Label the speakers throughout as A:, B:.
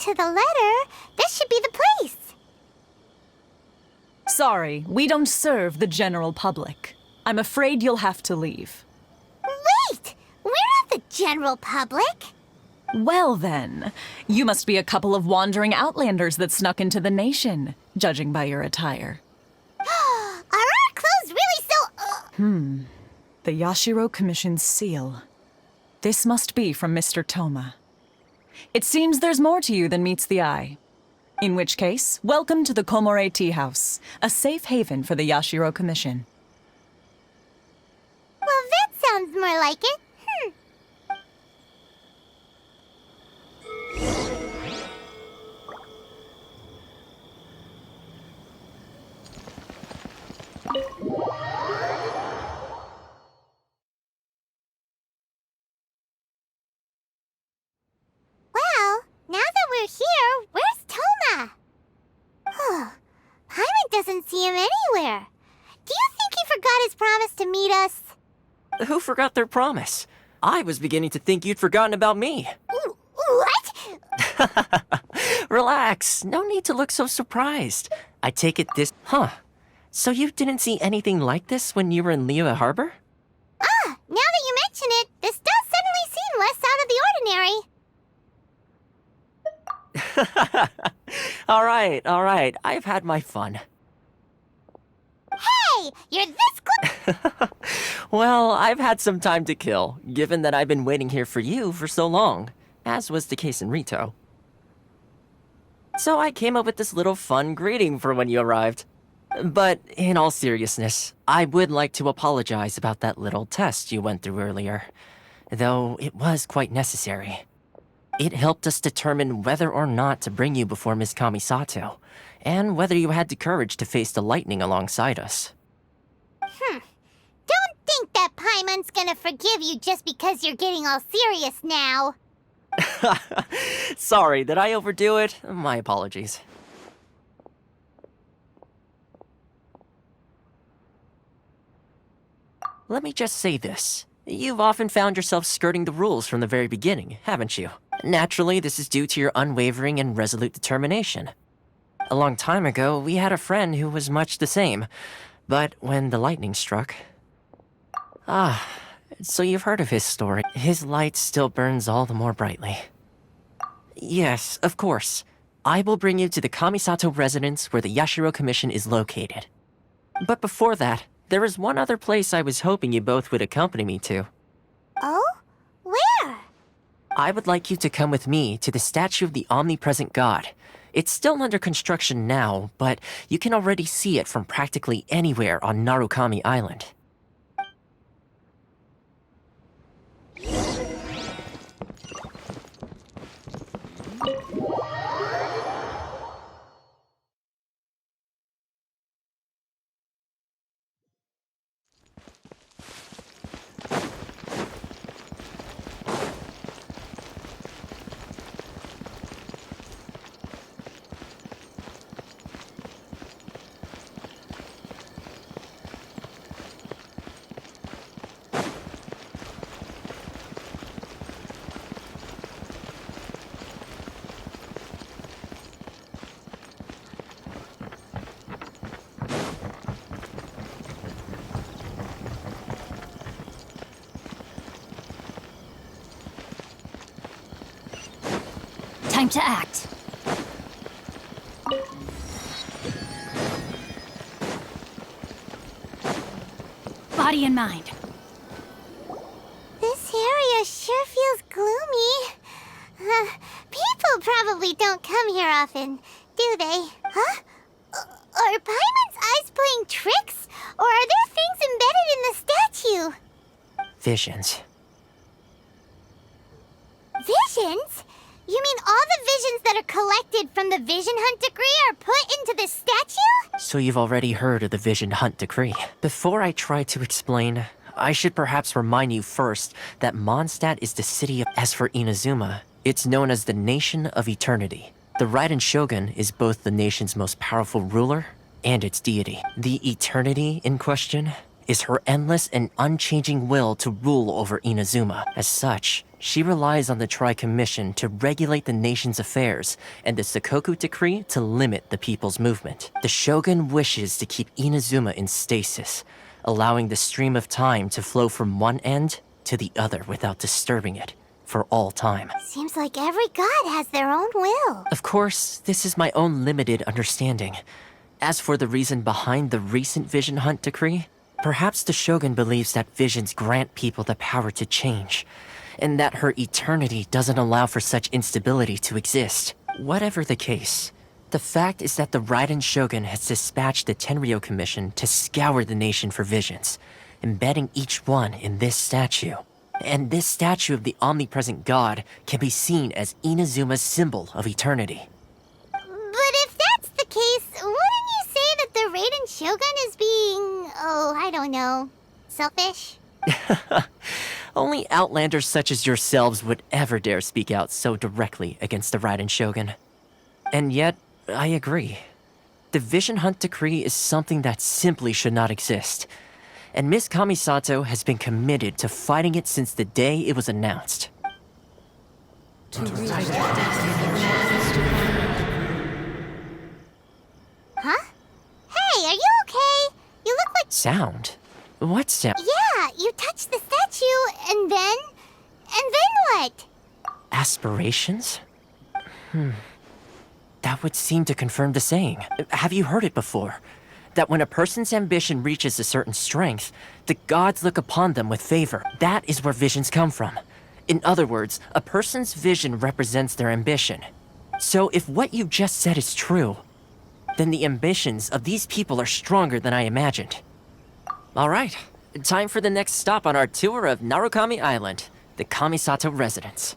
A: to the letter, this should be the place.
B: Sorry, we don't serve the general public. I'm afraid you'll have to leave.
A: Wait! We're not the general public.
B: Well then, you must be a couple of wandering outlanders that snuck into the nation, judging by your attire.
A: Are our clothes really so...
B: The Yashiro Commission's seal. This must be from Mr. Toma. It seems there's more to you than meets the eye. In which case, welcome to the Komore Tea House, a safe haven for the Yashiro Commission.
A: Well, that sounds more like it. Well, now that we're here, where's Toma? Paimon doesn't see him anywhere. Do you think he forgot his promise to meet us?
C: Who forgot their promise? I was beginning to think you'd forgotten about me.
A: What?
C: Relax, no need to look so surprised. I take it this... So you didn't see anything like this when you were in Liyue Harbor?
A: Now that you mention it, this does suddenly seem less out of the ordinary.
C: All right, I've had my fun.
A: Hey, you're this close.
C: Well, I've had some time to kill, given that I've been waiting here for you for so long, as was the case in Rito. So I came up with this little fun greeting for when you arrived. But in all seriousness, I would like to apologize about that little test you went through earlier, though it was quite necessary. It helped us determine whether or not to bring you before Miss Kamisato, and whether you had the courage to face the lightning alongside us.
A: Don't think that Paimon's gonna forgive you just because you're getting all serious now.
C: Sorry, did I overdo it? My apologies. Let me just say this. You've often found yourself skirting the rules from the very beginning, haven't you? Naturally, this is due to your unwavering and resolute determination. A long time ago, we had a friend who was much the same, but when the lightning struck... so you've heard of his story. His light still burns all the more brightly. Yes, of course. I will bring you to the Kamisato residence where the Yashiro Commission is located. But before that, there is one other place I was hoping you both would accompany me to.
A: Oh? Where?
C: I would like you to come with me to the statue of the omnipresent god. It's still under construction now, but you can already see it from practically anywhere on Narukami Island.
D: Time to act. Body and mind.
A: This area sure feels gloomy. People probably don't come here often, do they? Huh? Are Paimon's eyes playing tricks? Or are there things embedded in the statue?
C: Visions.
A: Visions? You mean all the visions that are collected from the Vision Hunt decree are put into this statue?
C: So you've already heard of the Vision Hunt decree. Before I try to explain, I should perhaps remind you first that Mondstadt is the city of... As for Inazuma, it's known as the Nation of Eternity. The Raiden Shogun is both the nation's most powerful ruler and its deity. The Eternity in question is her endless and unchanging will to rule over Inazuma. As such, she relies on the Tri-Commission to regulate the nation's affairs and the Sakoku Decree to limit the people's movement. The Shogun wishes to keep Inazuma in stasis, allowing the stream of time to flow from one end to the other without disturbing it for all time.
A: Seems like every god has their own will.
C: Of course, this is my own limited understanding. As for the reason behind the recent Vision Hunt decree, perhaps the Shogun believes that visions grant people the power to change, and that her eternity doesn't allow for such instability to exist. Whatever the case, the fact is that the Raiden Shogun has dispatched the Tenryou Commission to scour the nation for visions, embedding each one in this statue. And this statue of the omnipresent god can be seen as Inazuma's symbol of eternity.
A: But if that's the case, wouldn't you say that the Raiden Shogun is being, I don't know, selfish?
C: Only outlanders such as yourselves would ever dare speak out so directly against the Raiden Shogun. And yet, I agree. The Vision Hunt decree is something that simply should not exist. And Miss Kamisato has been committed to fighting it since the day it was announced.
A: Huh? Hey, are you okay? You look like...
C: Sound? What sound?
A: Yeah, you touched the statue, and then what?
C: Aspirations? That would seem to confirm the saying. Have you heard it before? That when a person's ambition reaches a certain strength, the gods look upon them with favor. That is where visions come from. In other words, a person's vision represents their ambition. So if what you just said is true, then the ambitions of these people are stronger than I imagined. Alright, time for the next stop on our tour of Narukami Island, the Kamisato residence.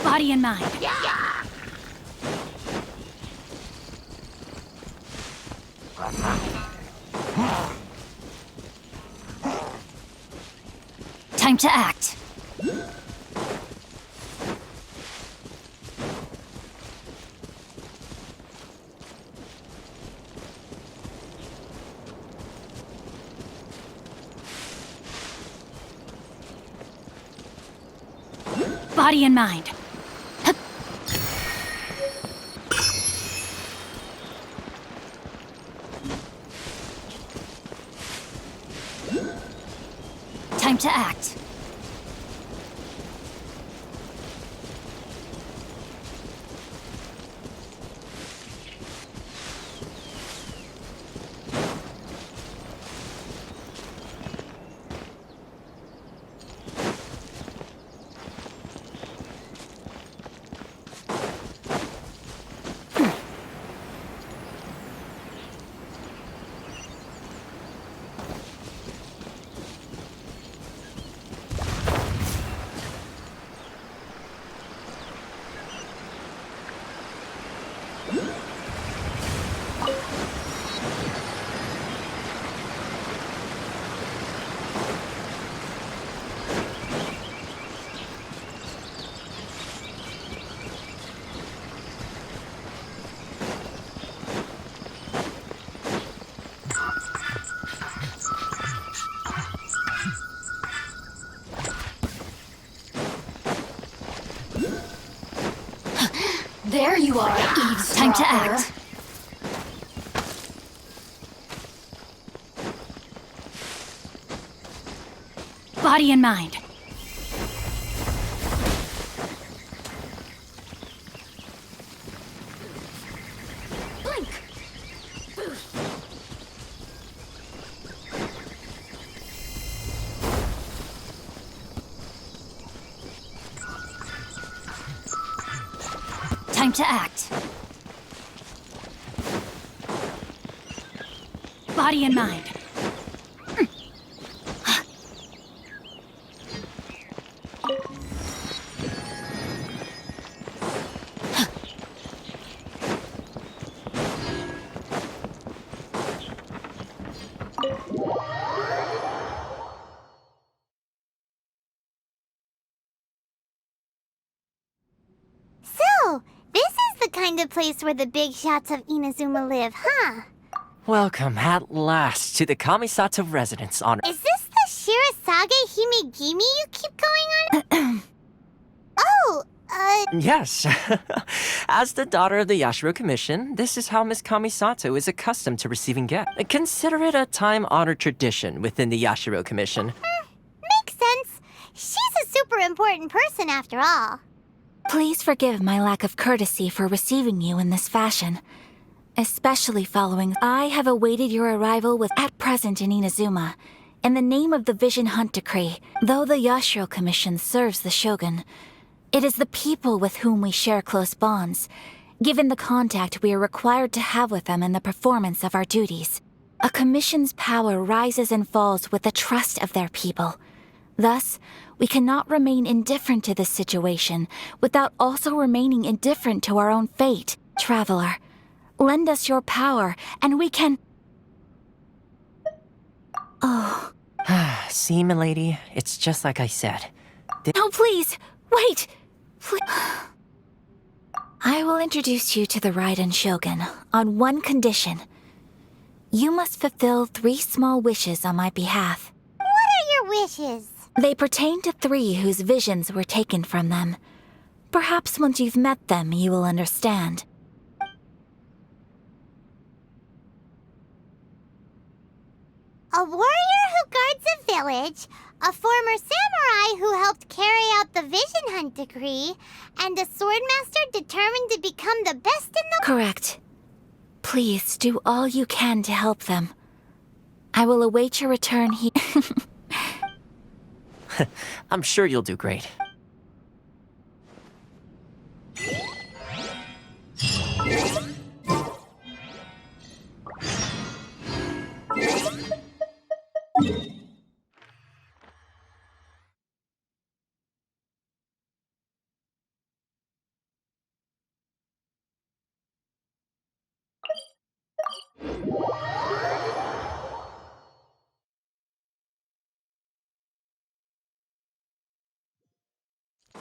D: Body and mind. Time to act. Body and mind. Time to act. There you are, eavesdropper. Time to act. Body and mind. Blink. Time to act. Body and mind.
A: So, this is the kind of place where the big shots of Inazuma live, huh?
C: Welcome at last to the Kamisato residence on.
A: Is this the Shirazage Himegimi you keep going on? Oh,
C: Yes. As the daughter of the Yashiro Commission, this is how Miss Kamisato is accustomed to receiving guests. Consider it a time-honored tradition within the Yashiro Commission.
A: makes sense. She's a super important person after all.
E: Please forgive my lack of courtesy for receiving you in this fashion, especially following I have awaited your arrival with at present in Inazuma, in the name of the Vision Hunt Decree. Though the Yashiro Commission serves the Shogun, it is the people with whom we share close bonds, given the contact we are required to have with them in the performance of our duties. A commission's power rises and falls with the trust of their people. Thus, we cannot remain indifferent to this situation without also remaining indifferent to our own fate. Traveler, lend us your power, and we can... Oh.
C: See, milady, it's just like I said.
E: No, please! Wait! Please. I will introduce you to the Raiden Shogun on one condition. You must fulfill 3 small wishes on my behalf.
A: What are your wishes?
E: They pertain to 3 whose visions were taken from them. Perhaps once you've met them, you will understand.
A: A warrior who guards a village, a former samurai who helped carry out the Vision Hunt Decree, and a swordmaster determined to become the best in the...
E: Correct. Please do all you can to help them. I will await your return here.
C: I'm sure you'll do great.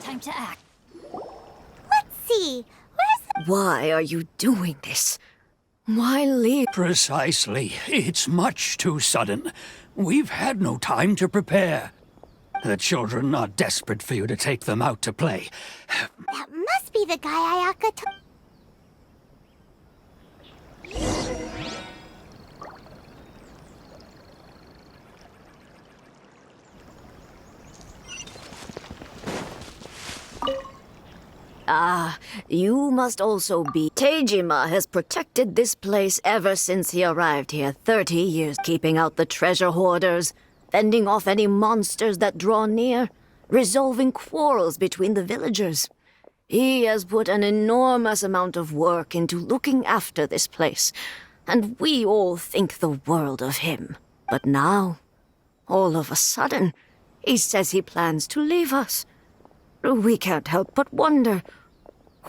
D: Time to act.
A: Let's see, where's the...
F: Why are you doing this? Why leave?
G: Precisely. It's much too sudden. We've had no time to prepare. The children are desperate for you to take them out to play.
A: That must be the guy Ayaka took.
F: Ah, you must also be... Teijima has protected this place ever since he arrived here 30 years, keeping out the treasure hoarders, fending off any monsters that draw near, resolving quarrels between the villagers. He has put an enormous amount of work into looking after this place, and we all think the world of him. But now, all of a sudden, he says he plans to leave us. We can't help but wonder,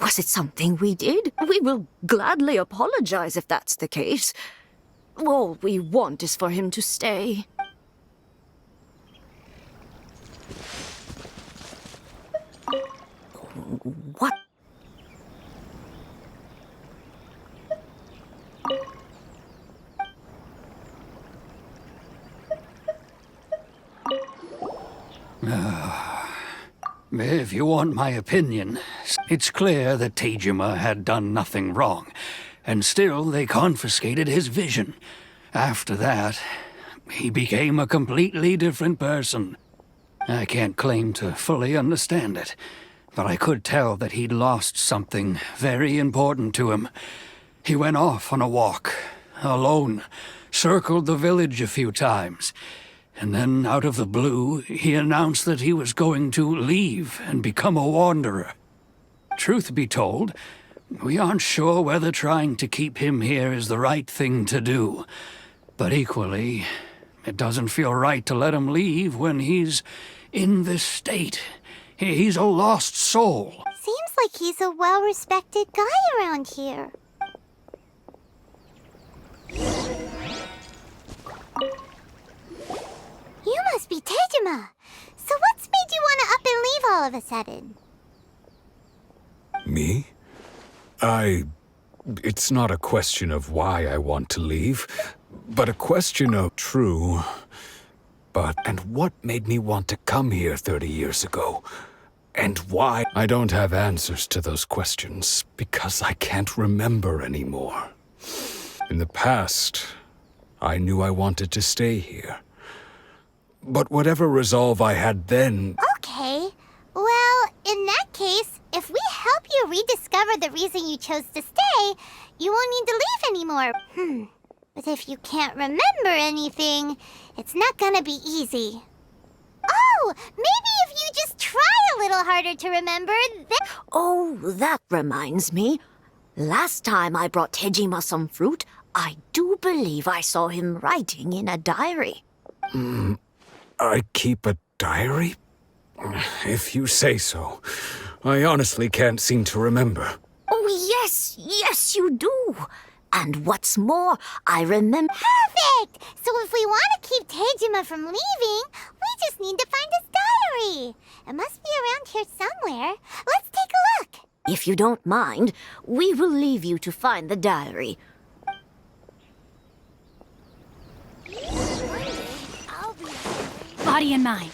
F: was it something we did? We will gladly apologize if that's the case. All we want is for him to stay. What?
G: If you want my opinion, it's clear that Tejima had done nothing wrong, and still they confiscated his vision. After that, he became a completely different person. I can't claim to fully understand it, but I could tell that he'd lost something very important to him. He went off on a walk, alone, circled the village a few times, and then, out of the blue, he announced that he was going to leave and become a wanderer. Truth be told, we aren't sure whether trying to keep him here is the right thing to do. But equally, it doesn't feel right to let him leave when he's in this state. He's a lost soul.
A: Seems like he's a well-respected guy around here. You must be Tejima. So what's made you want to up and leave all of a sudden?
H: Me? It's not a question of why I want to leave, but a question of true. And what made me want to come here 30 years ago? And why? I don't have answers to those questions, because I can't remember anymore. In the past, I knew I wanted to stay here. But whatever resolve I had then...
A: Okay. Well, in that case, if we help you rediscover the reason you chose to stay, you won't need to leave anymore. But if you can't remember anything, it's not gonna be easy. Oh, maybe if you just try a little harder to remember, then...
F: Oh, that reminds me. Last time I brought Tejima some fruit, I do believe I saw him writing in a diary.
H: I keep a diary? If you say so. I honestly can't seem to remember.
F: Oh, yes, you do. And what's more, I remember...
A: Perfect! So if we want to keep Tejima from leaving, we just need to find his diary. It must be around here somewhere. Let's take a look.
F: If you don't mind, we will leave you to find the diary.
D: Body and mind.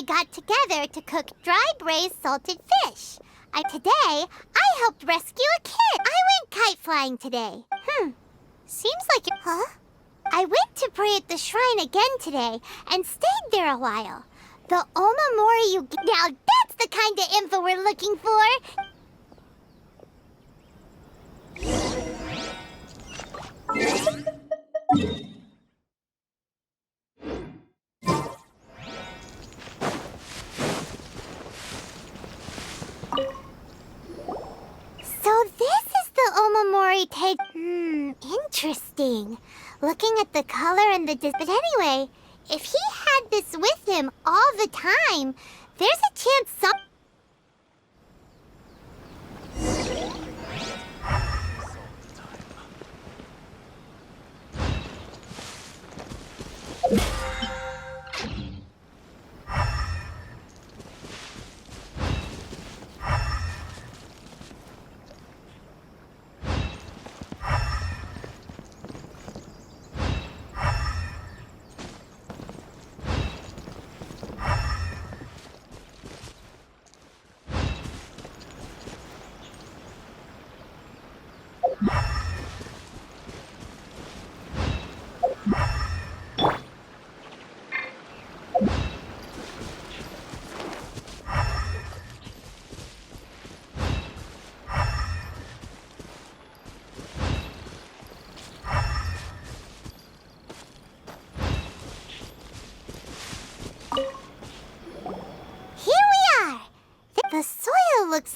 A: Got together to cook dry braised salted fish. Today, I helped rescue a kid. I went kite flying today. Seems like it... Huh? I went to pray at the shrine again today and stayed there a while. The Omamori you... Now that's the kind of info we're looking for. Interesting. Looking at the color and the... But anyway, if he had this with him all the time, there's a chance some...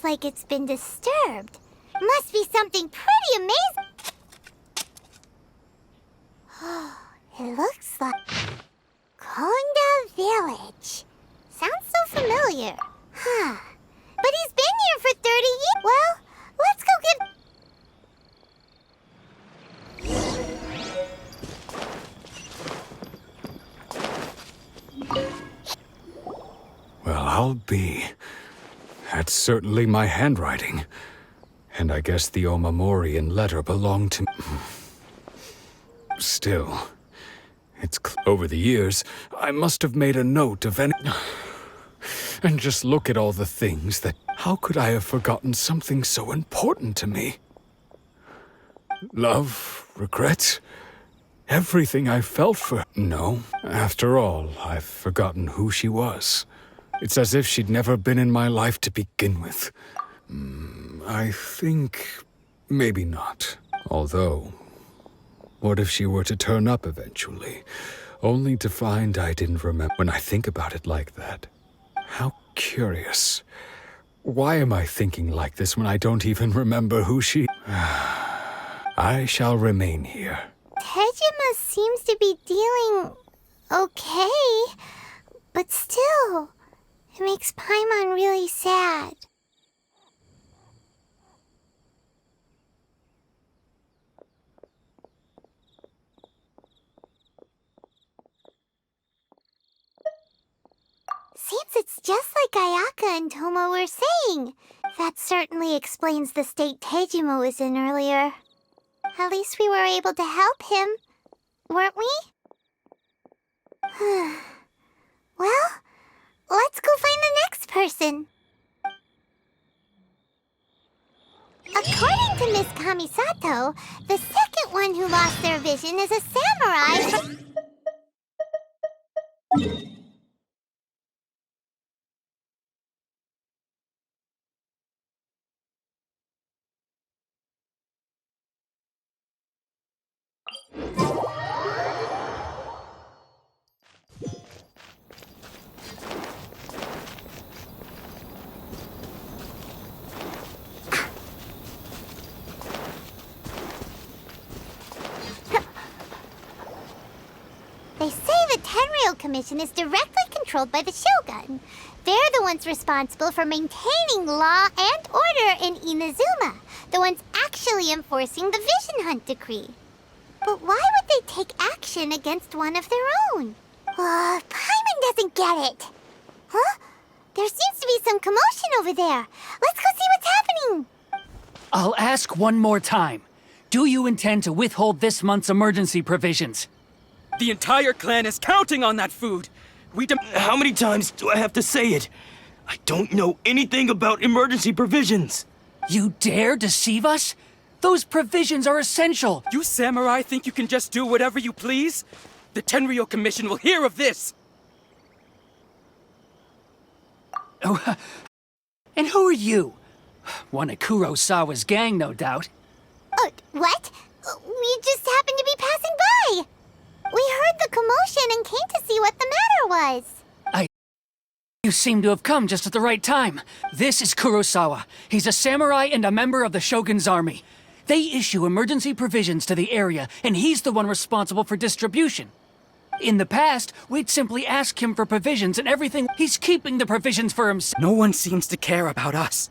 A: like it's been disturbed. Must be something pretty amazing. It looks like Konda Village. Sounds so familiar. Huh. But he's been here for 30 years. Well, let's go get...
H: Well, I'll be. That's certainly my handwriting. And I guess the Omamorian letter belonged to me. Still, over the years, I must have made a note of any... And just look at all the things that... How could I have forgotten something so important to me? Love, regret, everything I felt for... No, after all, I've forgotten who she was. It's as if she'd never been in my life to begin with. I think... maybe not. Although... what if she were to turn up eventually, only to find I didn't remember? When I think about it like that, how curious. Why am I thinking like this when I don't even remember who she... I shall remain here.
A: Tejima seems to be dealing okay, but still, it makes Paimon really sad. Seems it's just like Ayaka and Toma were saying. That certainly explains the state Tejima was in earlier. At least we were able to help him, weren't we? Well, let's go find the next person. According to Miss Kamisato, the second one who lost their vision is a samurai from... They say the Tenryou Commission is directly controlled by the Shogun. They're the ones responsible for maintaining law and order in Inazuma, the ones actually enforcing the Vision Hunt decree. But why would they take action against one of their own? Paimon doesn't get it. Huh? There seems to be some commotion over there. Let's go see what's happening.
I: I'll ask one more time. Do you intend to withhold this month's emergency provisions?
J: The entire clan is counting on that food! How many times do I have to say it? I don't know anything about emergency provisions!
I: You dare deceive us? Those provisions are essential!
J: You samurai think you can just do whatever you please? The Tenryou Commission will hear of this!
I: Oh, and who are you? One of Kurosawa's gang, no doubt.
A: What? We just happened to be passing by. We heard the commotion and came to see what the matter was.
I: You seem to have come just at the right time. This is Kurosawa. He's a samurai and a member of the Shogun's army. They issue emergency provisions to the area, and he's the one responsible for distribution. In the past, we'd simply ask him for provisions and everything. He's keeping the provisions for himself.
J: No one seems to care about us.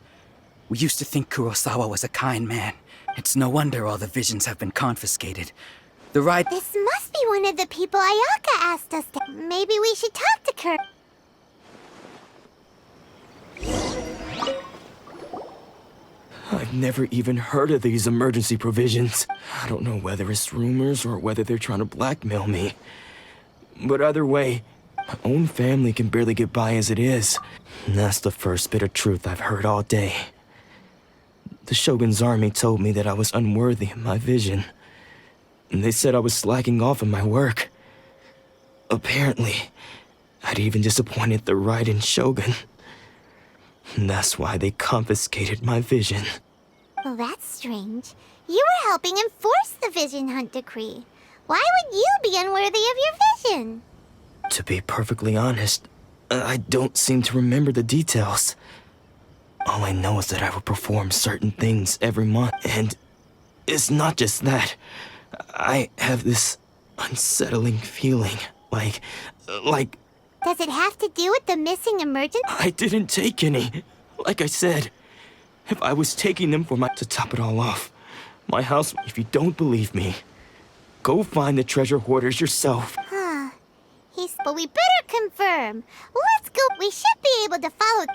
J: We used to think Kurosawa was a kind man. It's no wonder all the visions have been confiscated.
A: This must be one of the people Ayaka asked us to... Maybe we should talk to Kurt.
J: I've never even heard of these emergency provisions. I don't know whether it's rumors or whether they're trying to blackmail me. But either way, my own family can barely get by as it is. And that's the first bit of truth I've heard all day. The Shogun's army told me that I was unworthy of my vision. And they said I was slacking off in my work. Apparently, I'd even disappointed the Raiden Shogun. And that's why they confiscated my vision.
A: Well, that's strange. You were helping enforce the Vision Hunt decree. Why would you be unworthy of your vision?
J: To be perfectly honest, I don't seem to remember the details. All I know is that I will perform certain things every month, and it's not just that. I have this unsettling feeling, like...
A: Does it have to do with the missing emergency?
J: I didn't take any. Like I said, if I was taking them for to top it all off, my house... If you don't believe me, go find the treasure hoarders yourself.
A: Huh. But we better confirm. Let's go. We should be able to follow...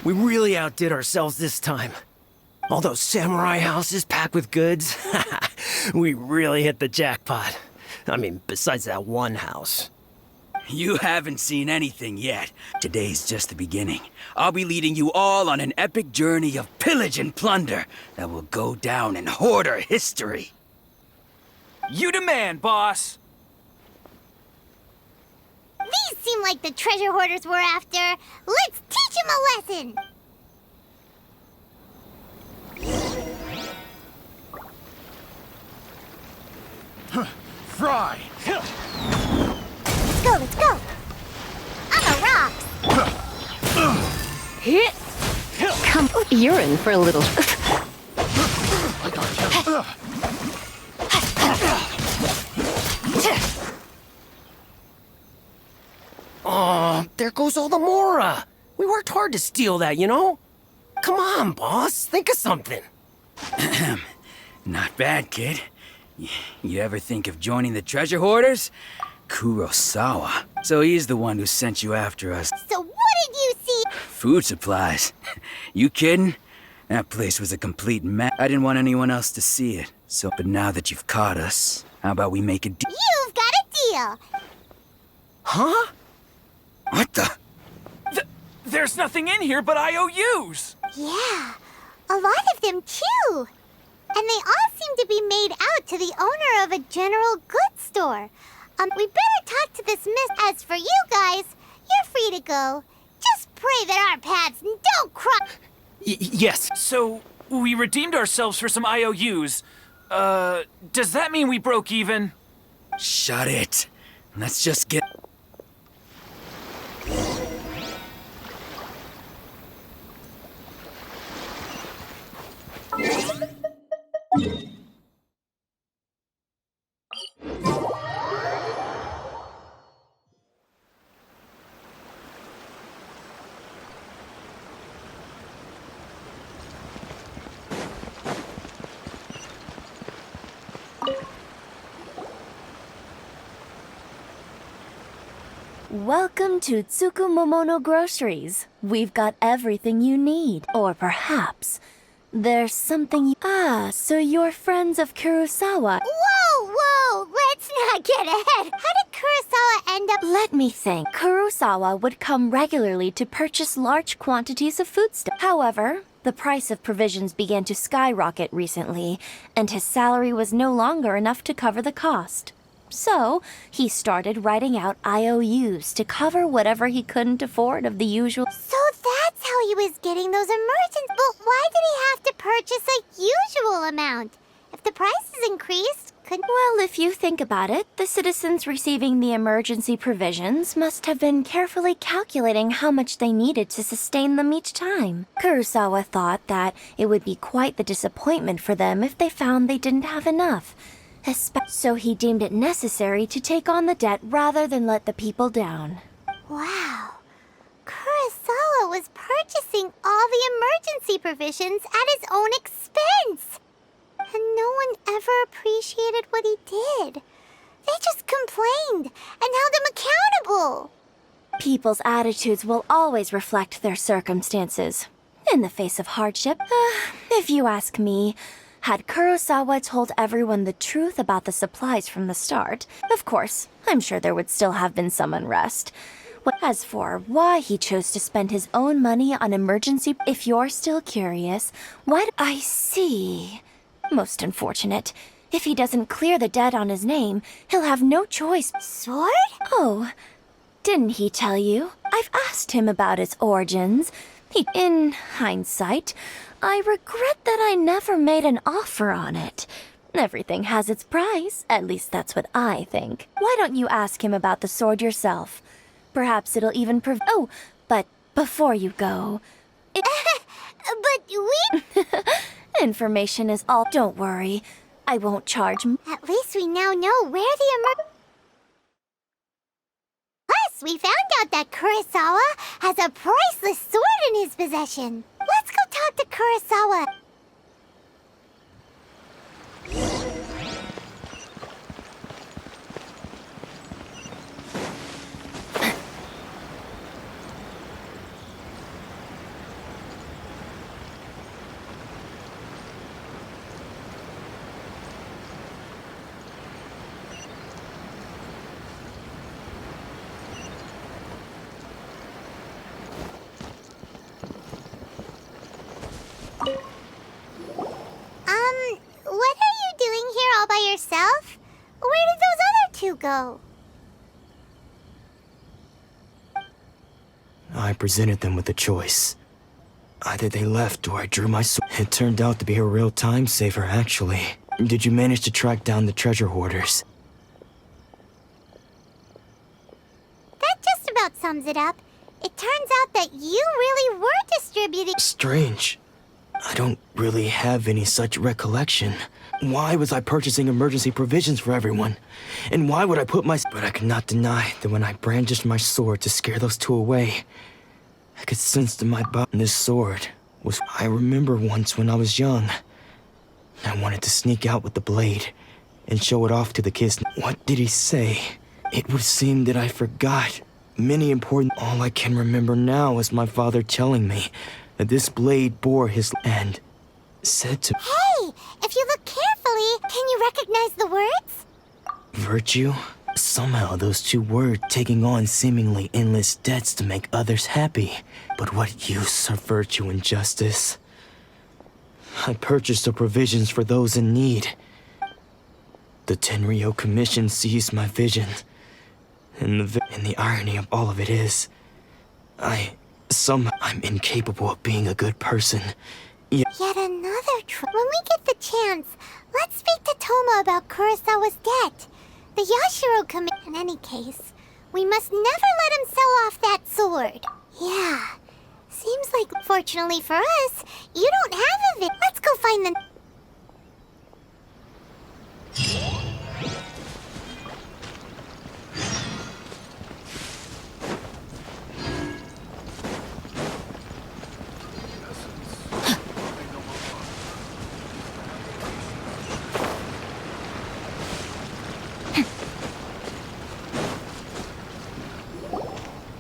K: We really outdid ourselves this time. All those samurai houses packed with goods. We really hit the jackpot. I mean, besides that one house.
L: You haven't seen anything yet. Today's just the beginning. I'll be leading you all on an epic journey of pillage and plunder that will go down in hoarder history. You demand, boss!
A: These seem like the treasure hoarders we're after. Let's teach them a lesson!
M: Fry!
A: Let's go! On the rocks!
F: Hit! Come, you're in for a little...
M: I got you.
K: Oh, there goes all the Mora. We worked hard to steal that, you know? Come on, boss. Think of something.
L: Not bad, kid. You ever think of joining the treasure hoarders? Kurosawa. So he's the one who sent you after us.
A: So what did you see?
L: Food supplies. You kidding? That place was a complete mess. I didn't want anyone else to see it. But now that you've caught us, how about we make a deal?
A: You've got a deal!
K: Huh?
L: What the?
M: There's nothing in here but IOUs!
A: Yeah, a lot of them too. And they all seem to be made out to the owner of a general goods store. We better talk to this miss. As for you guys, you're free to go. Just pray that our paths don't cross.
M: Yes. So, we redeemed ourselves for some IOUs. Does that mean we broke even?
L: Shut it. Let's just get...
N: Welcome to Tsukumomono Groceries. We've got everything you need. Or perhaps there's something you... Ah, so you're friends of Kurosawa.
A: Whoa! Let's not get ahead. How did Kurosawa end up...
N: Let me think. Kurosawa would come regularly to purchase large quantities of foodstuff. However, the price of provisions began to skyrocket recently, and his salary was no longer enough to cover the cost. So, he started writing out IOUs to cover whatever he couldn't afford of the usual...
A: So that's how he was getting those emergencies. But why did he have to purchase a usual amount? If the prices increased, couldn't...
N: Well, if you think about it, the citizens receiving the emergency provisions must have been carefully calculating how much they needed to sustain them each time. Kurosawa thought that it would be quite the disappointment for them if they found they didn't have enough. So he deemed it necessary to take on the debt rather than let the people down.
A: Wow. Kurosawa was purchasing all the emergency provisions at his own expense. And no one ever appreciated what he did. They just complained and held him accountable.
N: People's attitudes will always reflect their circumstances. In the face of hardship, if you ask me, had Kurosawa told everyone the truth about the supplies from the start, of course, I'm sure there would still have been some unrest. As for why he chose to spend his own money on emergency... If you're still curious, I see. Most unfortunate. If he doesn't clear the debt on his name, he'll have no choice.
A: Sword?
N: Oh, Didn't he tell you? I've asked him about its origins. In hindsight, I regret that I never made an offer on it. Everything has its price, at least that's what I think. Why don't you ask him about the sword yourself? Perhaps it'll even Oh, but before you go...
A: But we...
N: Information is all... Don't worry, I won't charge...
A: At least we now know where the Plus, we found out that Kurosawa has a priceless sword in his possession. Let's go talk to Kurosawa. What are you doing here all by yourself? Where did those other two go?
J: I presented them with a choice. Either they left or I drew my sword. It turned out to be a real time saver, actually. Did you manage to track down the treasure hoarders?
A: That just about sums it up. It turns out that you really were distributing...
J: Strange. I don't really have any such recollection. Why was I purchasing emergency provisions for everyone? And why would I put my... But I could not deny that when I brandished my sword to scare those two away, I could sense in my body this sword was... I remember once when I was young, I wanted to sneak out with the blade and show it off to the kids. What did he say? It would seem that I forgot many important... All I can remember now is my father telling me that this blade bore his... and said to...
A: Hey! If you look carefully, can you recognize the words?
J: Virtue? Somehow those two words taking on seemingly endless debts to make others happy. But what use are virtue and justice? I purchased the provisions for those in need. The Tenryo Commission seized my vision. And the irony of all of it is, I'm incapable of being a good person.
A: Yet another When we get the chance, let's speak to Toma about Kurosawa's debt. The Yashiro Commission... In any case, we must never let him sell off that sword. Yeah, seems like, fortunately for us, you don't have it. Let's go find the...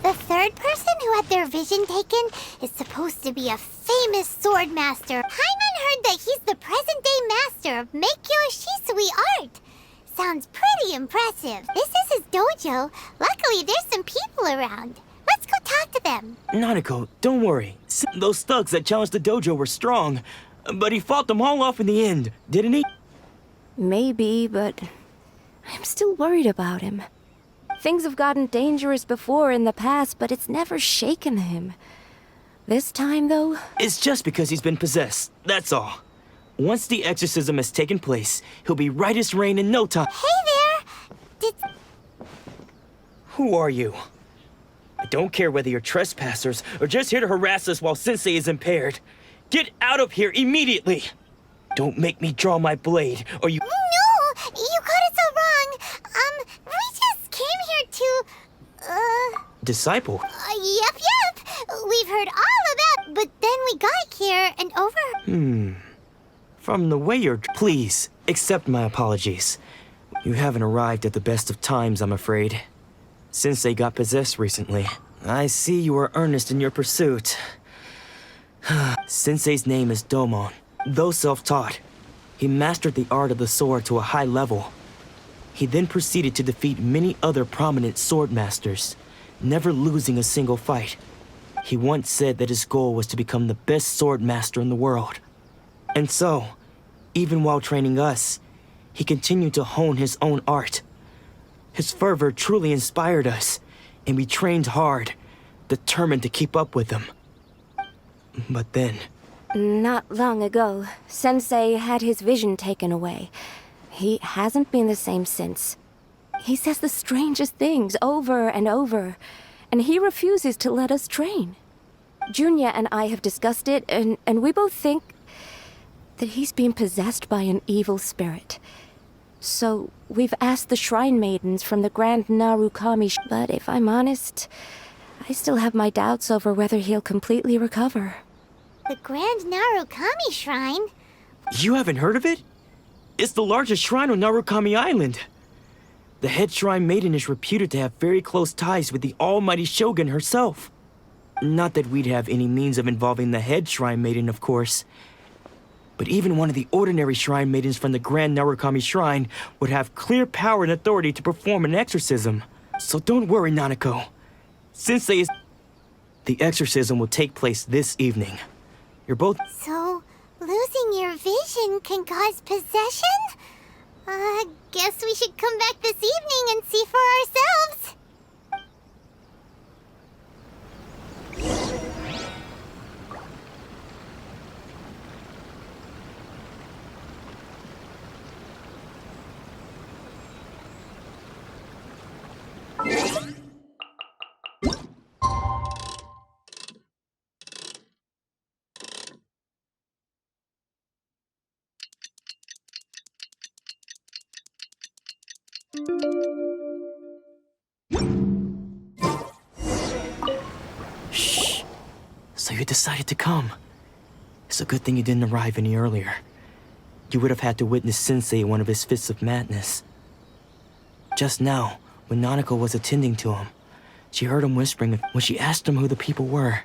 A: The third person who had their vision taken is supposed to be a famous sword master. Paimon heard that he's the present-day master of Meikyo Shisui art. Sounds pretty impressive. This is his dojo. Luckily, there's some people around. Let's go talk to them.
J: Nanako, don't worry. Those thugs that challenged the dojo were strong, but he fought them all off in the end, didn't he?
O: Maybe, but I'm still worried about him. Things have gotten dangerous before in the past, but it's never shaken him. This time, though...
J: It's just because he's been possessed, that's all. Once the exorcism has taken place, he'll be right as rain in no time.
A: Hey there!
J: Who are you? I don't care whether you're trespassers or just here to harass us while Sensei is impaired. Get out of here immediately! Don't make me draw my blade, or you...
A: No! You got it so wrong! We just came here to...
J: Disciple?
A: Yep. We've heard all about... But then we got here and over...
J: From the way you're... Please, accept my apologies. You haven't arrived at the best of times, I'm afraid. Sensei got possessed recently. I see you are earnest in your pursuit. Sensei's name is Domon. Though self-taught, he mastered the art of the sword to a high level. He then proceeded to defeat many other prominent sword masters, never losing a single fight. He once said that his goal was to become the best sword master in the world. And so, even while training us, he continued to hone his own art. His fervor truly inspired us, and we trained hard, determined to keep up with him. But then...
O: Not long ago, Sensei had his vision taken away. He hasn't been the same since. He says the strangest things over and over, and he refuses to let us train. Junya and I have discussed it, and we both think that he's being possessed by an evil spirit. So we've asked the Shrine Maidens from the Grand Narukami, but if I'm honest, I still have my doubts over whether he'll completely recover.
A: The Grand Narukami Shrine?
J: You haven't heard of it? It's the largest shrine on Narukami Island. The head shrine maiden is reputed to have very close ties with the almighty Shogun herself. Not that we'd have any means of involving the head shrine maiden, of course. But even one of the ordinary shrine maidens from the Grand Narukami Shrine would have clear power and authority to perform an exorcism. So don't worry, Nanako. Sensei is... The exorcism will take place this evening. You're both...
A: So, losing your vision can cause possession? Guess we should come back this evening and see for ourselves.
J: Shh. So you decided to come. It's a good thing you didn't arrive any earlier. You would have had to witness Sensei in one of his fits of madness. Just now, when Nanako was attending to him, she heard him whispering when she asked him who the people were.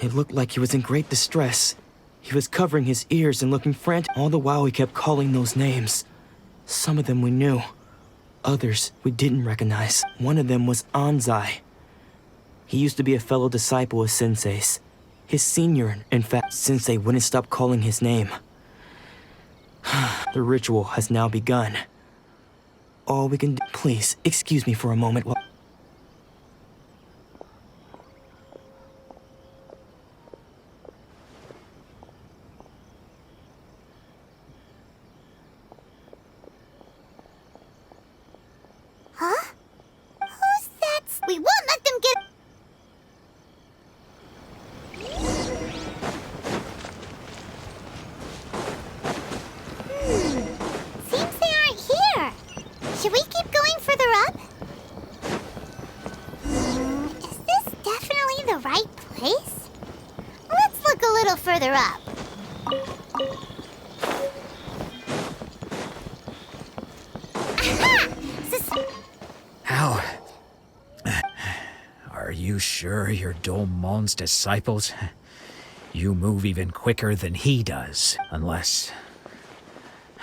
J: It looked like he was in great distress. He was covering his ears and looking frantic. All the while he kept calling those names. Some of them we knew. Others we didn't recognize. One of them was Anzai. He used to be a fellow disciple of Sensei's. His senior, in fact. Sensei wouldn't stop calling his name. The ritual has now begun. All we can do... Please, excuse me for a moment while...
A: Huh? Who's that? We won't let them get... Seems they aren't here. Should we keep going further up? Is this definitely the right place? Let's look a little further up. Aha!
L: How? Are you sure you're Domon's disciples? You move even quicker than he does, unless...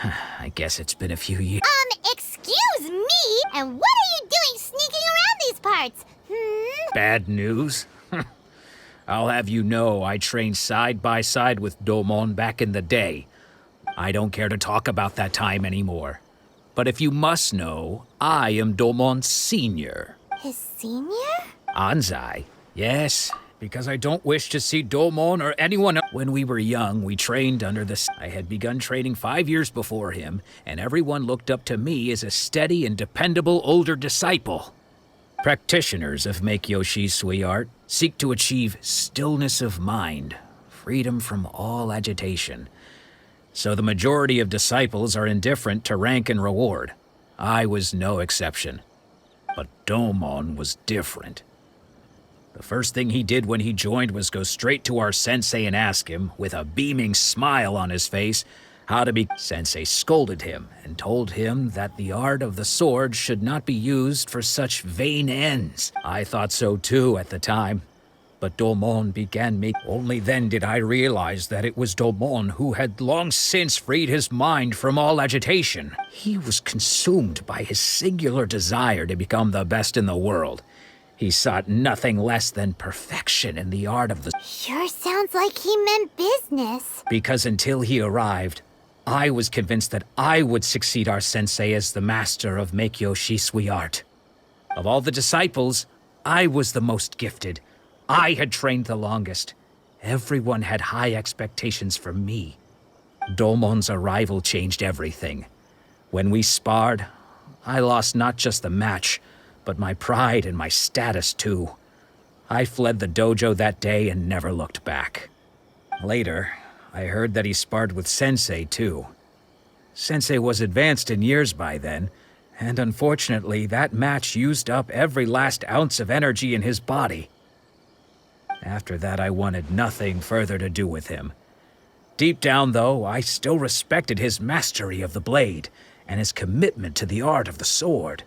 L: I guess it's been a few years.
A: Excuse me? And what are you doing sneaking around these parts?
L: Bad news? I'll have you know I trained side by side with Domon back in the day. I don't care to talk about that time anymore. But if you must know, I am Domon's senior.
A: His senior?
L: Anzai, yes, because I don't wish to see Domon or anyone else. When we were young, we trained under the... I had begun training 5 years before him, and everyone looked up to me as a steady and dependable older disciple. Practitioners of Make-Yoshi Sui art seek to achieve stillness of mind, freedom from all agitation. So the majority of disciples are indifferent to rank and reward. I was no exception. But Domon was different. The first thing he did when he joined was go straight to our sensei and ask him, with a beaming smile on his face, how to be... Sensei scolded him and told him that the art of the sword should not be used for such vain ends. I thought so too at the time. But Domon began me. Only then did I realize that it was Domon who had long since freed his mind from all agitation. He was consumed by his singular desire to become the best in the world. He sought nothing less than perfection in the art of the...
A: Sure sounds like he meant business.
L: Because until he arrived, I was convinced that I would succeed our sensei as the master of Make-Yoshi Sui art. Of all the disciples, I was the most gifted. I had trained the longest. Everyone had high expectations for me. Domon's arrival changed everything. When we sparred, I lost not just the match, but my pride and my status too. I fled the dojo that day and never looked back. Later, I heard that he sparred with Sensei too. Sensei was advanced in years by then, and unfortunately that match used up every last ounce of energy in his body. After that, I wanted nothing further to do with him. Deep down, though, I still respected his mastery of the blade and his commitment to the art of the sword.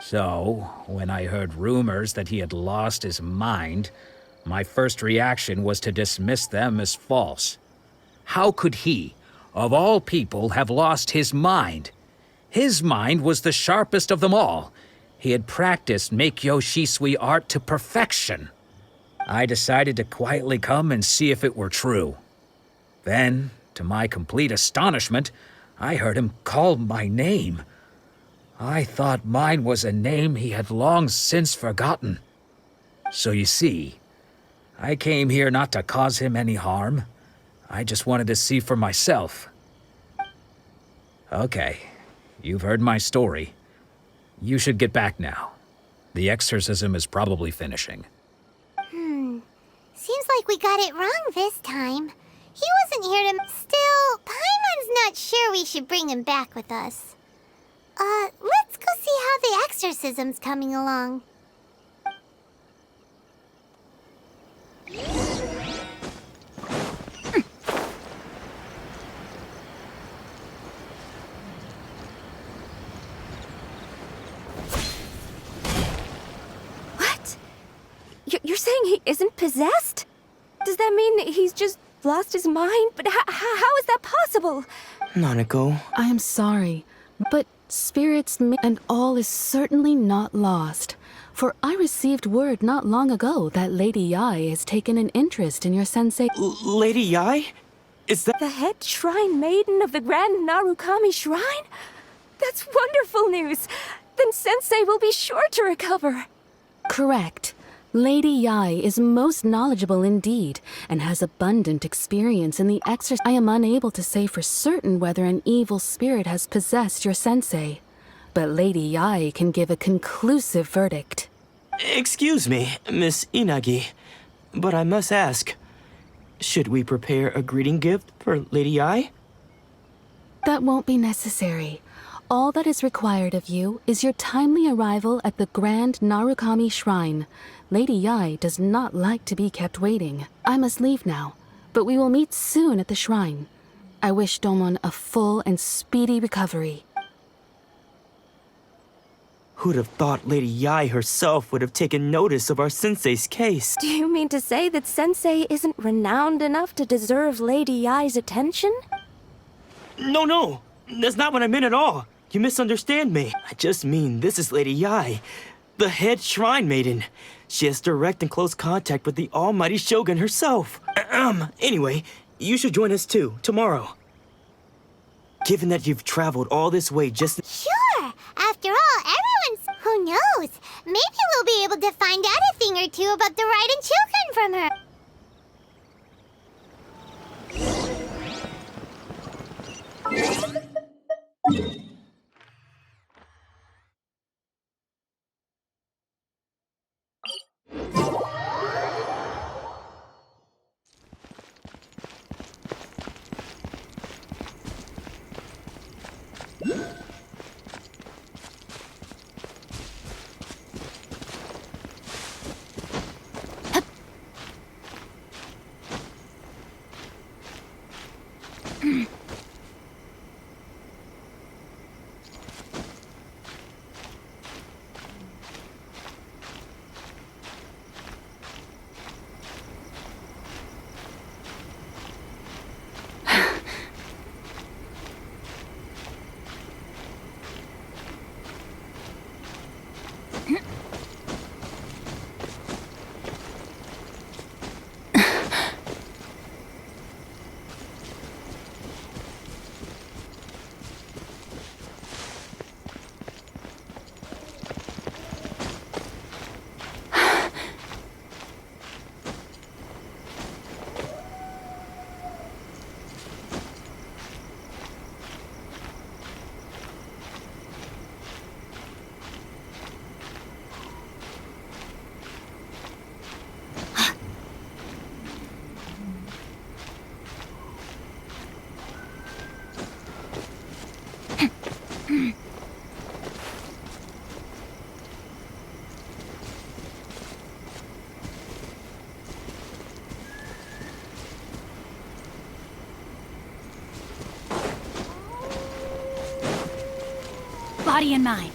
L: So, when I heard rumors that he had lost his mind, my first reaction was to dismiss them as false. How could he, of all people, have lost his mind? His mind was the sharpest of them all. He had practiced Meikyo Shisui art to perfection. I decided to quietly come and see if it were true. Then, to my complete astonishment, I heard him call my name. I thought mine was a name he had long since forgotten. So you see, I came here not to cause him any harm. I just wanted to see for myself. Okay, you've heard my story. You should get back now. The exorcism is probably finishing.
A: Seems like we got it wrong this time. He wasn't here to... Still, Paimon's not sure we should bring him back with us. Let's go see how the exorcism's coming along.
O: What? You're saying he isn't possessed? Does that mean he's just lost his mind? But how is that possible?
J: Nanako.
P: I am sorry, but spirits and all is certainly not lost. For I received word not long ago that Lady Yai has taken an interest in your sensei.
J: Lady Yai? Is that
O: the head shrine maiden of the Grand Narukami Shrine? That's wonderful news. Then Sensei will be sure to recover.
P: Correct. Lady Yai is most knowledgeable indeed, and has abundant experience in the exorcism. I am unable to say for certain whether an evil spirit has possessed your sensei, but Lady Yai can give a conclusive verdict.
J: Excuse me, Miss Inagi, but I must ask, should we prepare a greeting gift for Lady Yai?
P: That won't be necessary. All that is required of you is your timely arrival at the Grand Narukami Shrine. Lady Yai does not like to be kept waiting. I must leave now, but we will meet soon at the shrine. I wish Domon a full and speedy recovery.
J: Who'd have thought Lady Yai herself would have taken notice of our sensei's case?
O: Do you mean to say that Sensei isn't renowned enough to deserve Lady Yai's attention?
J: No, that's not what I meant at all. You misunderstand me. I just mean this is Lady Yai, the head shrine maiden. She has direct and close contact with the almighty Shogun herself. Anyway, you should join us too, tomorrow. Given that you've traveled all this way just...
A: Sure! After all, everyone's... Who knows? Maybe we'll be able to find out a thing or two about the Raiden Shogun from her.
D: Body and mind.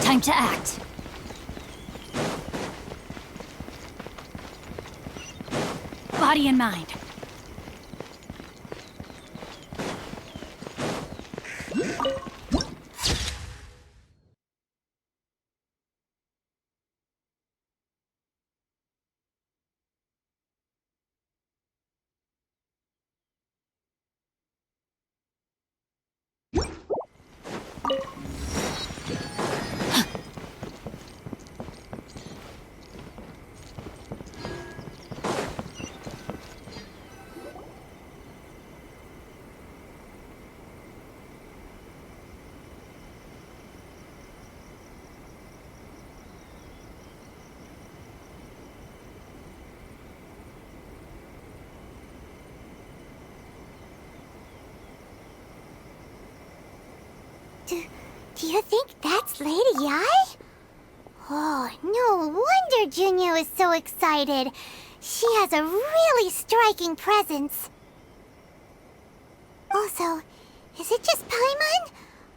D: Time to act. Body and mind.
A: Do you think that's Lady Yai? Oh, no wonder Junyo is so excited. She has a really striking presence. Also, is it just Paimon?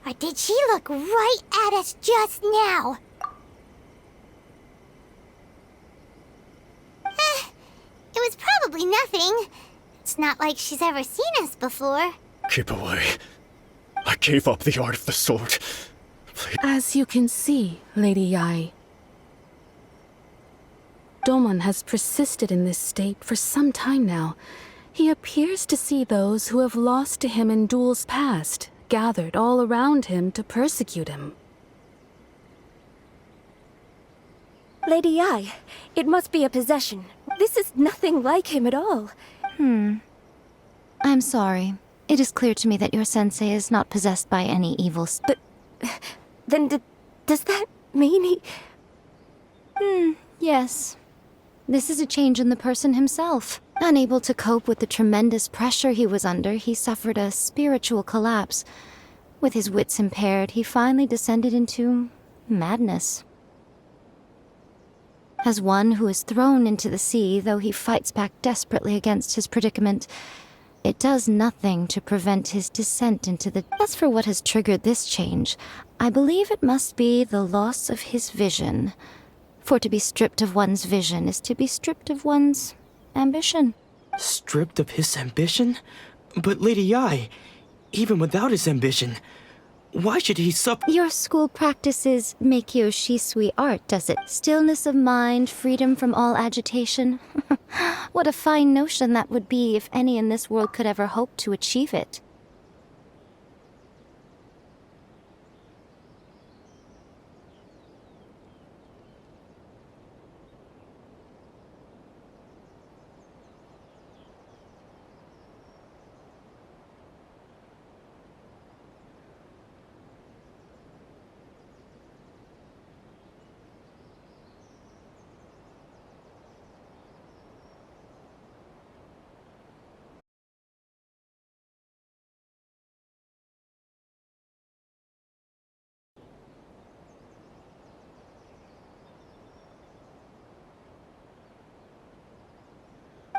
A: Or did she look right at us just now? It was probably nothing. It's not like she's ever seen us before.
Q: Keep away. I gave up the art of the sword. Please.
P: As you can see, Lady Yai, Domon has persisted in this state for some time now. He appears to see those who have lost to him in duels past, gathered all around him to persecute him.
N: Lady Yai, it must be a possession. This is nothing like him at all.
R: I'm sorry. It is clear to me that your sensei is not possessed by any evil
N: But then does that mean he...
R: Yes. This is a change in the person himself. Unable to cope with the tremendous pressure he was under, he suffered a spiritual collapse. With his wits impaired, he finally descended into madness. As one who is thrown into the sea, though he fights back desperately against his predicament, it does nothing to prevent his descent into the... As for what has triggered this change, I believe it must be the loss of his vision. For to be stripped of one's vision is to be stripped of one's ambition.
J: Stripped of his ambition? But Lady Yai, even without his ambition, why should he suffer?
R: Your school practices Meikyo Shisui art, does it? Stillness of mind, freedom from all agitation. What a fine notion that would be if any in this world could ever hope to achieve it.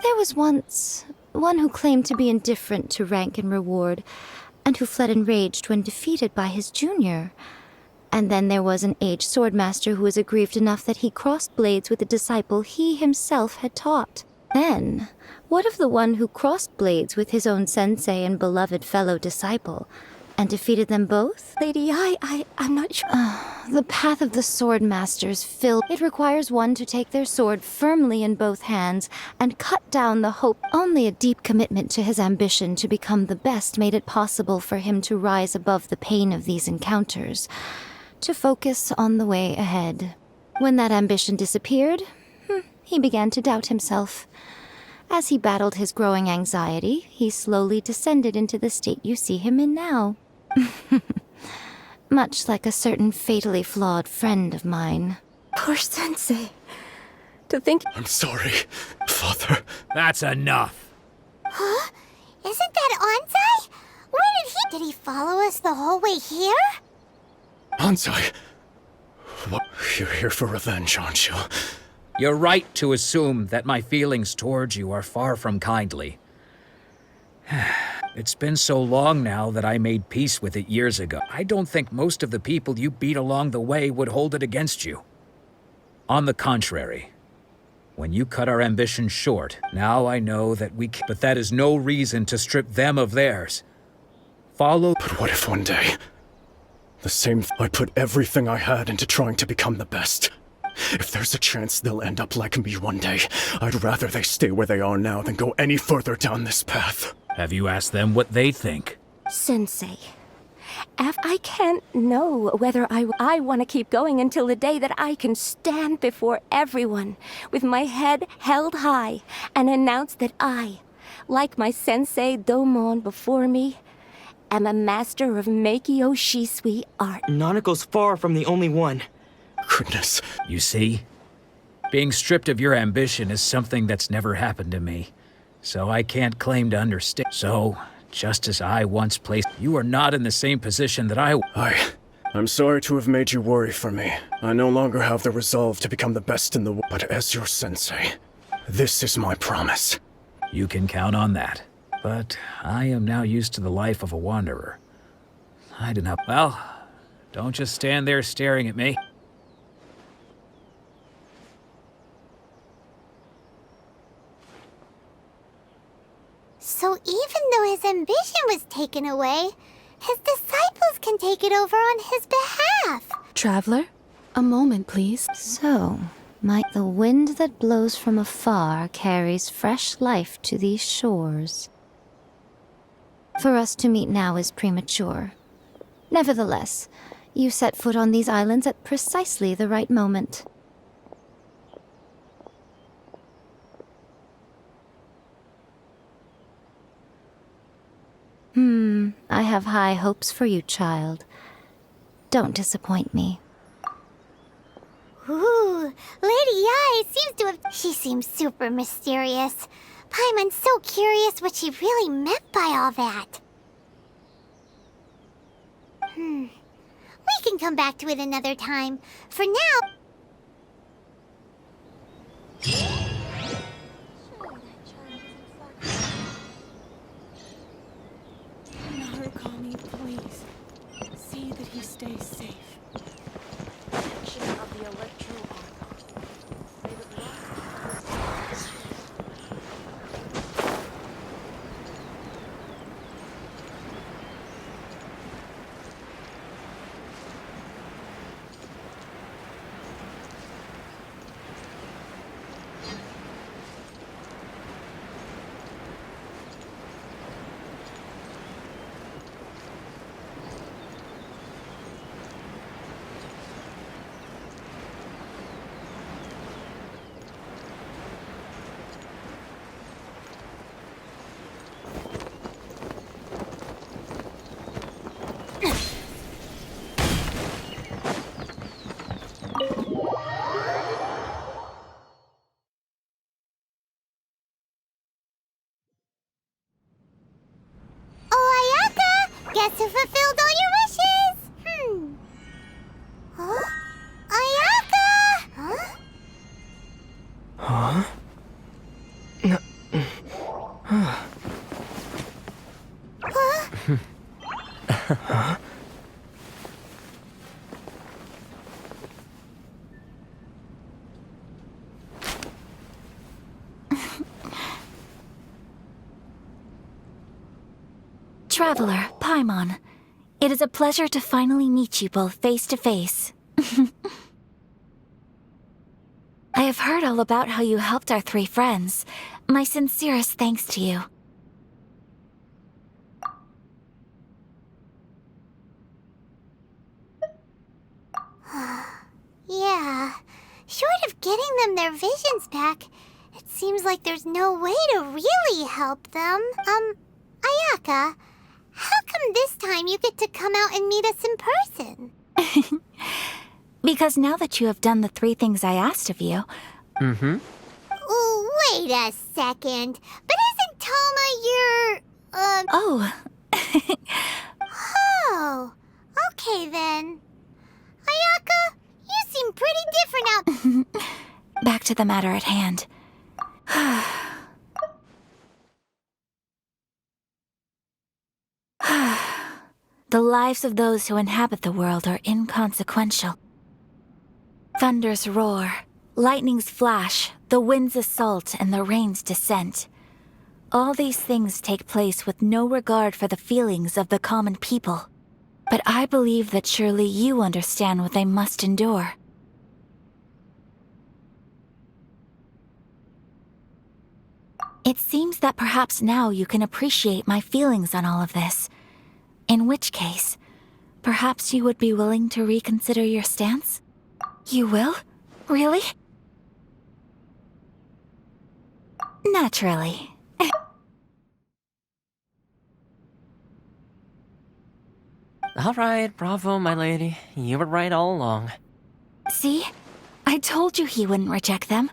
R: There was once one who claimed to be indifferent to rank and reward, and who fled enraged when defeated by his junior. And then there was an aged swordmaster who was aggrieved enough that he crossed blades with the disciple he himself had taught. Then, what of the one who crossed blades with his own sensei and beloved fellow disciple, and defeated them both?
O: Lady, I'm not sure.
R: The path of the sword masters filled. It requires one to take their sword firmly in both hands and cut down the hope. Only a deep commitment to his ambition to become the best made it possible for him to rise above the pain of these encounters, to focus on the way ahead. When that ambition disappeared, he began to doubt himself. As he battled his growing anxiety, he slowly descended into the state you see him in now. Much like a certain fatally flawed friend of mine.
O: Poor sensei. To think—
Q: I'm sorry, Father.
L: That's enough.
A: Huh? Isn't that Ansai? Where did he follow us the whole way here?
Q: Ansai? What? You're here for revenge, aren't you?
L: You're right to assume that my feelings towards you are far from kindly. It's been so long now that I made peace with it years ago. I don't think most of the people you beat along the way would hold it against you. On the contrary, when you cut our ambition short, now I know that but that is no reason to strip them of theirs. Follow—
Q: But what if one day, I put everything I had into trying to become the best? If there's a chance they'll end up like me one day, I'd rather they stay where they are now than go any further down this path.
L: Have you asked them what they think?
O: Sensei, I can't know whether I want to keep going until the day that I can stand before everyone with my head held high and announce that I, like my sensei Domon before me, am a master of Meikyo Shisui art.
J: Nanako's far from the only one.
Q: Goodness.
L: You see? Being stripped of your ambition is something that's never happened to me. So I can't claim to understand. So, just as I once placed, you are not in the same position that
Q: I'm sorry to have made you worry for me. I no longer have the resolve to become the best in the world. But as your sensei, this is my promise.
L: You can count on that. But I am now used to the life of a wanderer. I do not— Well, don't just stand there staring at me.
A: So even though his ambition was taken away, his disciples can take it over on his behalf.
P: Traveler, a moment, please.
R: So, might the wind that blows from afar carries fresh life to these shores. For us to meet now is premature. Nevertheless, you set foot on these islands at precisely the right moment. I have high hopes for you, child. Don't disappoint me.
A: Ooh, Lady Yai seems to have— She seems super mysterious. Paimon's so curious what she really meant by all that. We can come back to it another time. For now—
P: Narukami, please. See that he stays safe.
F: Action of the electro armor. May the blast
A: Guess who fulfilled all your wishes? Huh? Ayaka! Huh?
J: Huh?
A: Huh?
J: Huh?
E: Traveler, Paimon, it is a pleasure to finally meet you both face to face. I have heard all about how you helped our 3 friends. My sincerest thanks to you.
A: Yeah, short of getting them their visions back, it seems like there's no way to really help them. Ayaka, how come this time you get to come out and meet us in person?
E: Because now that you have done the 3 things I asked of you...
J: Mm-hmm.
A: Oh, wait a second. But isn't Toma your,
E: Oh.
A: Oh, okay then. Ayaka, you seem pretty different out...
E: Back to the matter at hand. The lives of those who inhabit the world are inconsequential. Thunders roar, lightnings flash, the winds assault, and the rains descent. All these things take place with no regard for the feelings of the common people. But I believe that surely you understand what they must endure. It seems that perhaps now you can appreciate my feelings on all of this. In which case, perhaps you would be willing to reconsider your stance? You will? Really? Naturally.
C: All right, bravo, my lady. You were right all along.
E: See? I told you he wouldn't reject them.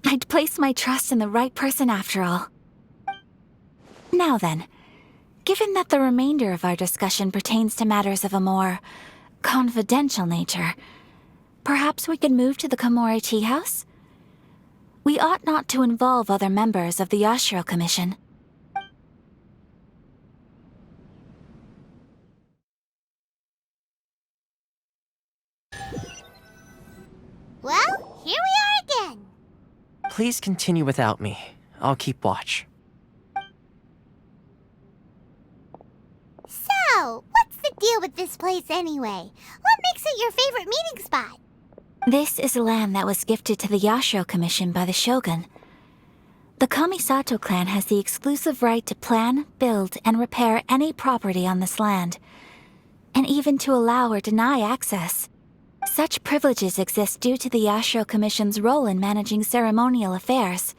E: I'd placed my trust in the right person after all. Now then, given that the remainder of our discussion pertains to matters of a more confidential nature, perhaps we could move to the Komore Tea House? We ought not to involve other members of the Yashiro Commission.
A: Well, here we are again.
C: Please continue without me. I'll keep watch.
A: So, what's the deal with this place anyway? What makes it your favorite meeting spot?
E: This is land that was gifted to the Yashiro Commission by the Shogun. The Kamisato clan has the exclusive right to plan, build, and repair any property on this land, and even to allow or deny access. Such privileges exist due to the Yashiro Commission's role in managing ceremonial affairs.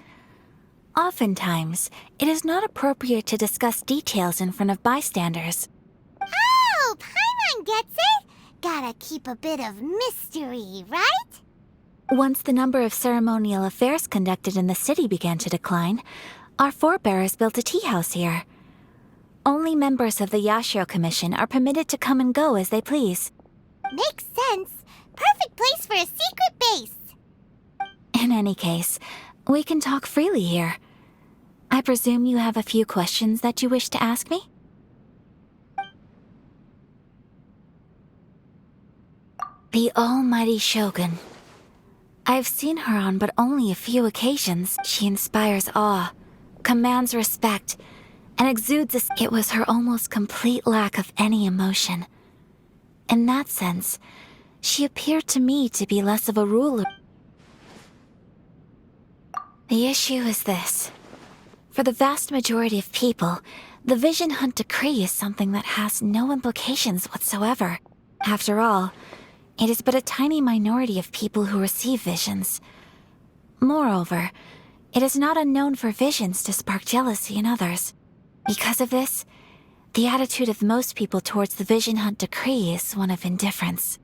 E: Oftentimes, it is not appropriate to discuss details in front of bystanders.
A: Oh, Paimon gets it! Gotta keep a bit of mystery, right?
E: Once the number of ceremonial affairs conducted in the city began to decline, our forebears built a tea house here. Only members of the Yashiro Commission are permitted to come and go as they please.
A: Makes sense. Perfect place for a secret base.
E: In any case, we can talk freely here. I presume you have a few questions that you wish to ask me? The almighty Shogun. I've seen her on but only a few occasions. She inspires awe, commands respect, and exudes it was her almost complete lack of any emotion. In that sense, she appeared to me to be less of a ruler. The issue is this. For the vast majority of people, the Vision Hunt Decree is something that has no implications whatsoever. After all, it is but a tiny minority of people who receive visions. Moreover, it is not unknown for visions to spark jealousy in others. Because of this, the attitude of most people towards the Vision Hunt Decree is one of indifference.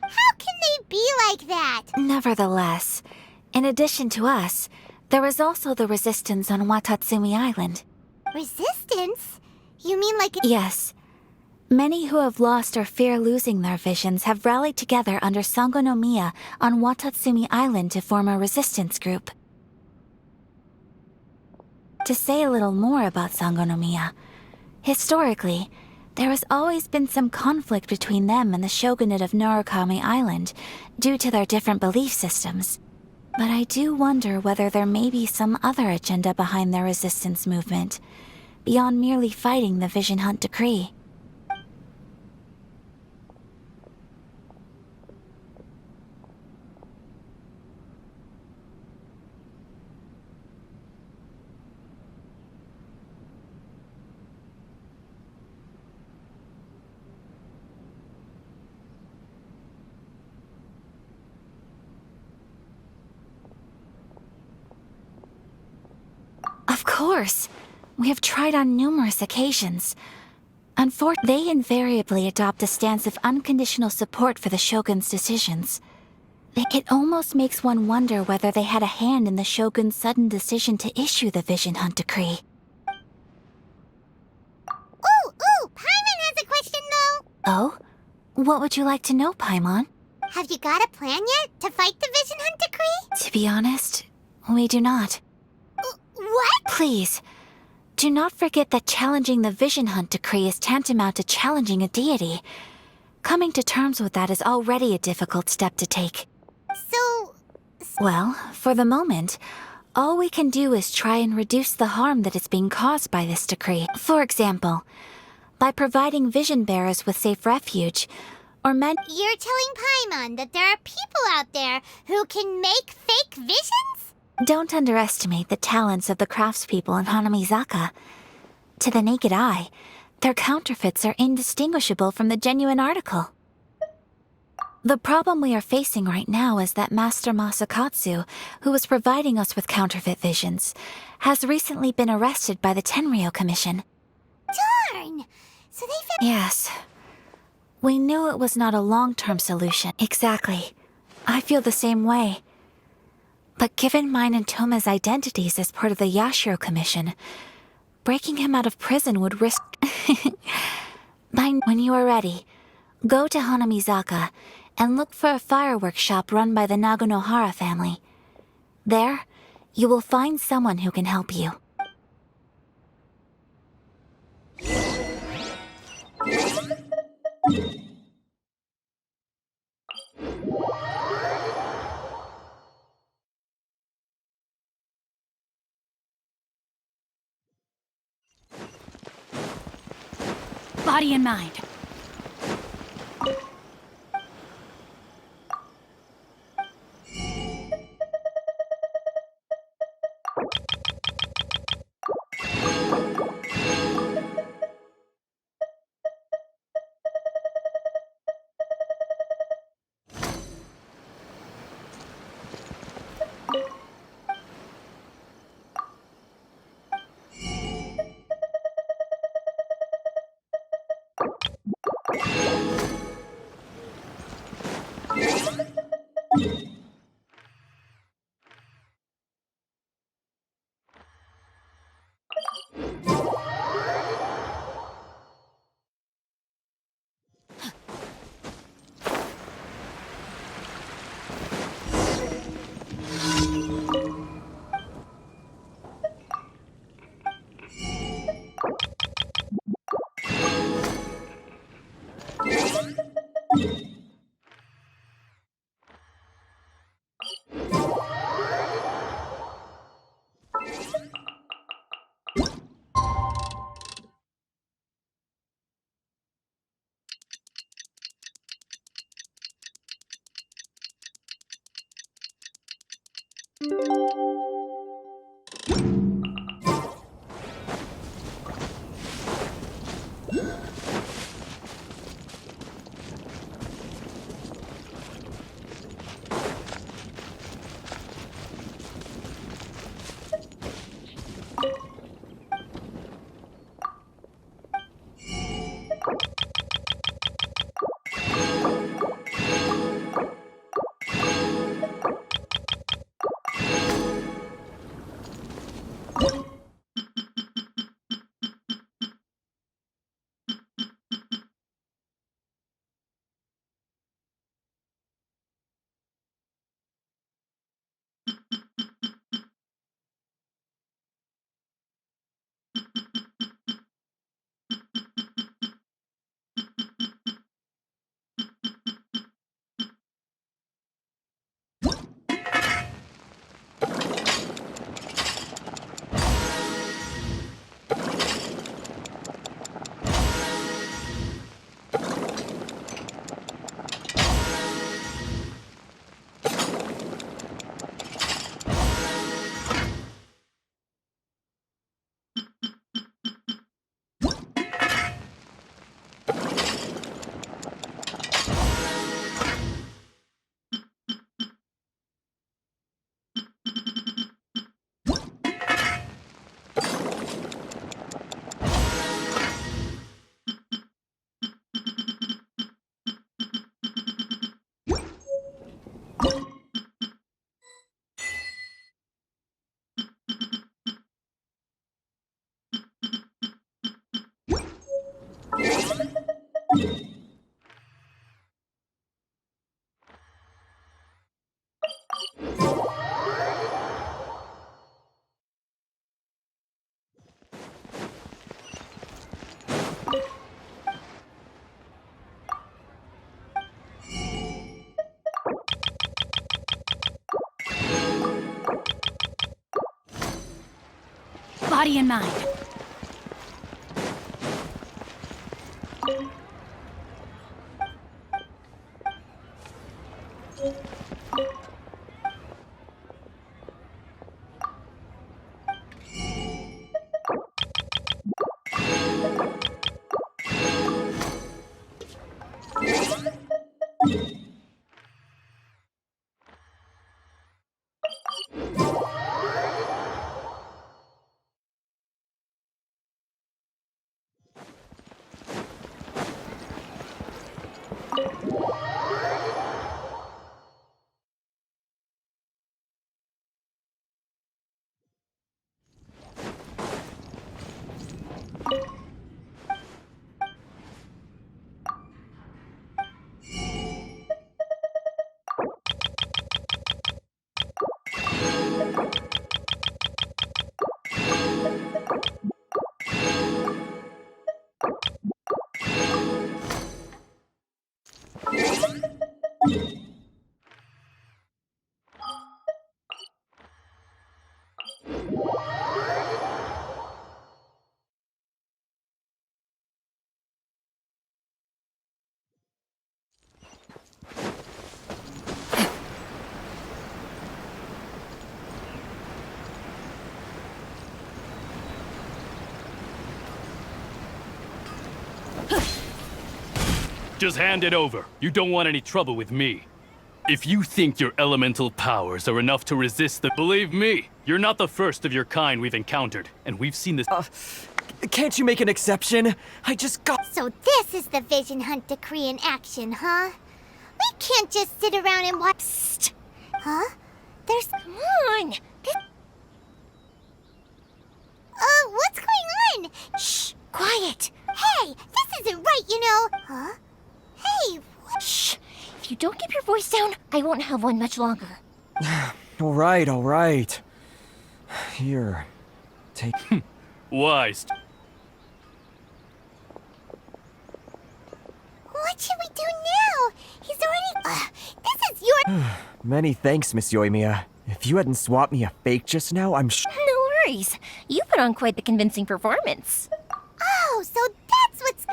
A: How can they be like that?
E: Nevertheless, in addition to us, there is also the resistance on Watatsumi Island.
A: Resistance? You mean like
E: Yes. Many who have lost or fear losing their visions have rallied together under Sangonomiya on Watatsumi Island to form a resistance group. To say a little more about Sangonomiya, historically, there has always been some conflict between them and the shogunate of Narukami Island due to their different belief systems. But I do wonder whether there may be some other agenda behind their resistance movement, beyond merely fighting the Vision Hunt decree. Of course. We have tried on numerous occasions. Unfortunately, they invariably adopt a stance of unconditional support for the Shogun's decisions. It almost makes one wonder whether they had a hand in the Shogun's sudden decision to issue the Vision Hunt decree.
A: Ooh, Paimon has a question though.
E: Oh? What would you like to know, Paimon?
A: Have you got a plan yet to fight the Vision Hunt decree?
E: To be honest, we do not.
A: What?
E: Please, do not forget that challenging the Vision Hunt decree is tantamount to challenging a deity. Coming to terms with that is already a difficult step to take. Well, for the moment, all we can do is try and reduce the harm that is being caused by this decree. For example, by providing vision bearers with safe refuge, or
A: You're telling Paimon that there are people out there who can make fake visions?
E: Don't underestimate the talents of the craftspeople in Hanamizaka. To the naked eye, their counterfeits are indistinguishable from the genuine article. The problem we are facing right now is that Master Masakatsu, who was providing us with counterfeit visions, has recently been arrested by the Tenryou Commission.
A: Darn! So they
E: Yes. We knew it was not a long-term solution. Exactly. I feel the same way. But given mine and Toma's identities as part of the Yashiro Commission, breaking him out of prison would risk... When you are ready, go to Hanamizaka and look for a fireworks shop run by the Naganohara family. There, you will find someone who can help you.
D: Body and mind. Body in mind.
S: Just hand it over. You don't want any trouble with me. If you think your elemental powers are enough to resist the... Believe me, you're not the first of your kind we've encountered, and we've seen this...
J: Can't you make an exception? I just got...
A: So this is the Vision Hunt decree in action, huh? We can't just sit around and watch... Psst. Huh? There's... Come on! What's going on? Shh! Quiet! Hey! This isn't right, you know! Huh? Hey, what?
T: Shh! If you don't keep your voice down, I won't have one much longer.
J: All right. Here. Take...
S: Wise.
A: What should we do now? He's already... this is your...
J: Many thanks, Miss Eutheymia. If you hadn't swapped me a fake just now, I'm sure...
T: No worries. You put on quite the convincing performance.
A: Oh, so that's what's...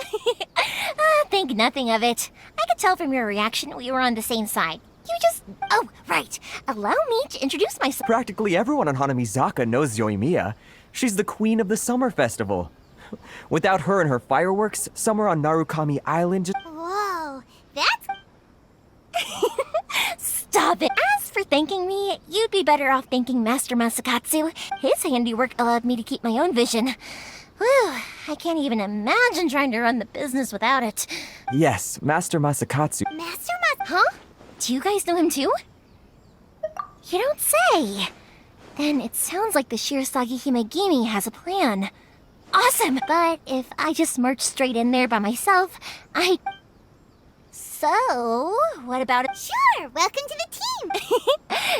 T: Think nothing of it. I could tell from your reaction we were on the same side. You just... Oh, right. Allow me to introduce myself.
J: Practically everyone on Hanamizaka knows Eutheymia. She's the queen of the summer festival. Without her and her fireworks, summer on Narukami Island just...
A: Whoa, that's...
T: Stop it! As for thanking me, you'd be better off thanking Master Masakatsu. His handiwork allowed me to keep my own vision. Whew, I can't even imagine trying to run the business without it.
J: Yes, Master Masakatsu.
T: Huh? Do you guys know him too? You don't say. Then it sounds like the Shirasagi Himegimi has a plan. Awesome! But if I just march straight in there by myself, So, what about it?
A: Sure, welcome to the team!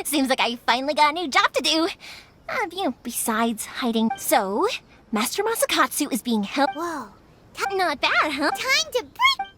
T: Seems like I finally got a new job to do. Besides hiding. So, Master Masakatsu is being held.
A: Whoa.
T: Not bad, huh?
A: Time to break...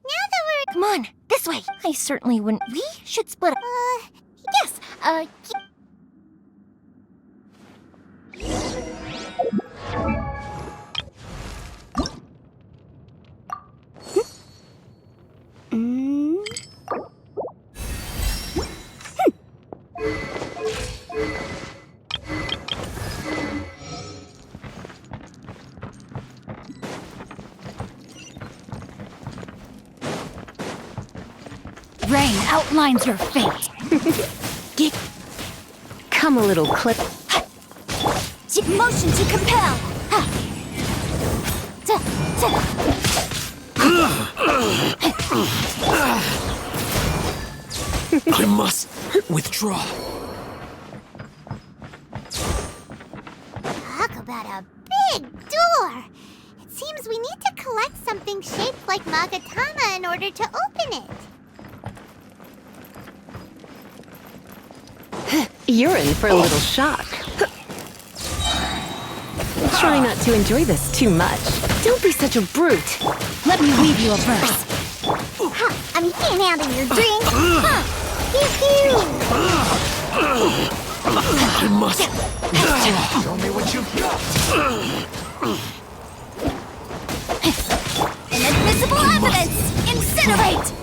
A: Now that we're...
T: Come on, this way. I certainly wouldn't. We should split up. Yes,
D: Rain outlines your fate.
E: Come a little clip.
T: Motion to compel.
J: I must withdraw.
A: Talk about a big door! It seems we need to collect something shaped like Magatama in order to open it.
U: You're in for a little shock. Try not to enjoy this too much. Don't be such a brute.
D: Let me weave you a verse.
A: I'm getting out of your drink. Pew-pew.
J: I must withdraw.
L: Show me what you've got.
T: Inadmissible evidence! Incinerate!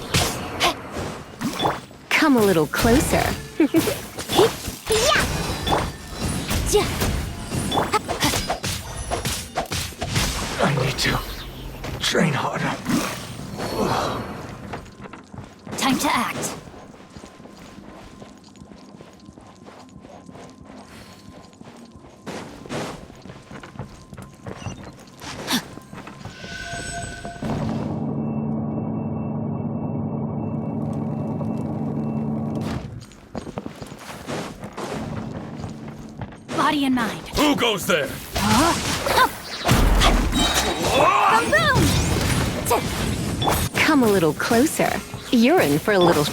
U: Come a little closer.
J: I need to train harder.
D: Time to act. Body and mind.
S: Who goes there?
T: Boom!
U: Come a little closer. You're in for a little...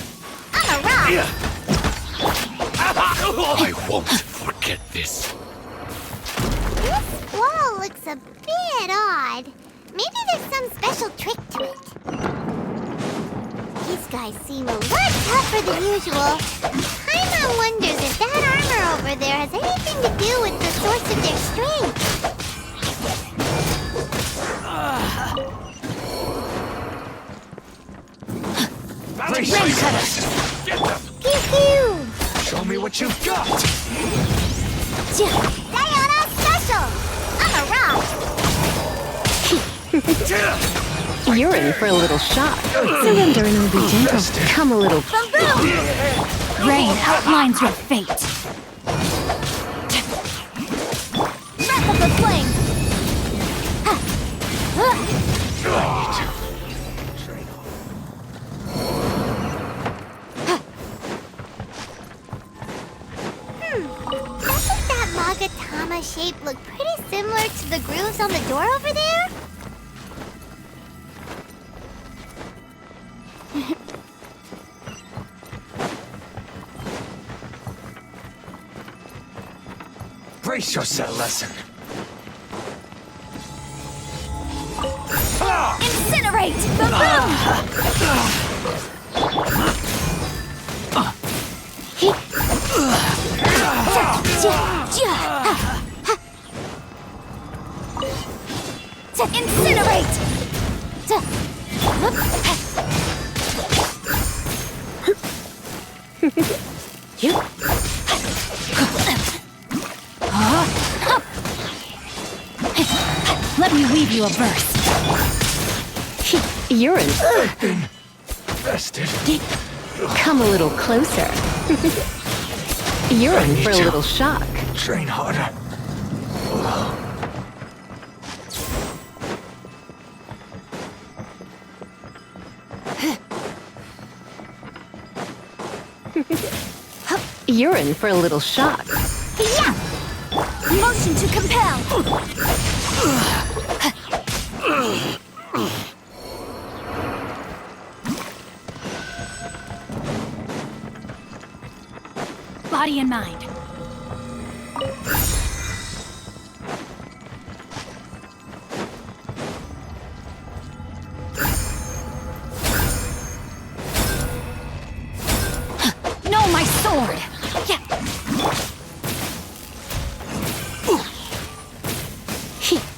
T: I'm a rock!
H: I won't forget this.
A: This wall looks a bit odd. Maybe there's some special trick to it. These guys seem a lot tougher than usual. Paimon wonders if that armor over there has anything to do with the source of their strength. Pew-pew!
L: Show me what you've got.
A: Diana special! I'm a rock!
U: You're in for a little shock. Surrender and be gentle. Come a little...
D: Rain outlines your fate.
T: Wrath of the flame!
A: Doesn't that Magatama shape look pretty similar to the grooves on the door over there?
L: Brace yourself, lesson.
T: Incinerate! Incinerate!
D: Let me weave you a verse.
U: You're in...
L: Vested.
U: Come a little closer. You're in for a little shock.
L: Train harder.
U: You're in for a little shock.
T: Yeah! Motion to compel!
D: Body and mind.
T: No, my sword! Yeah!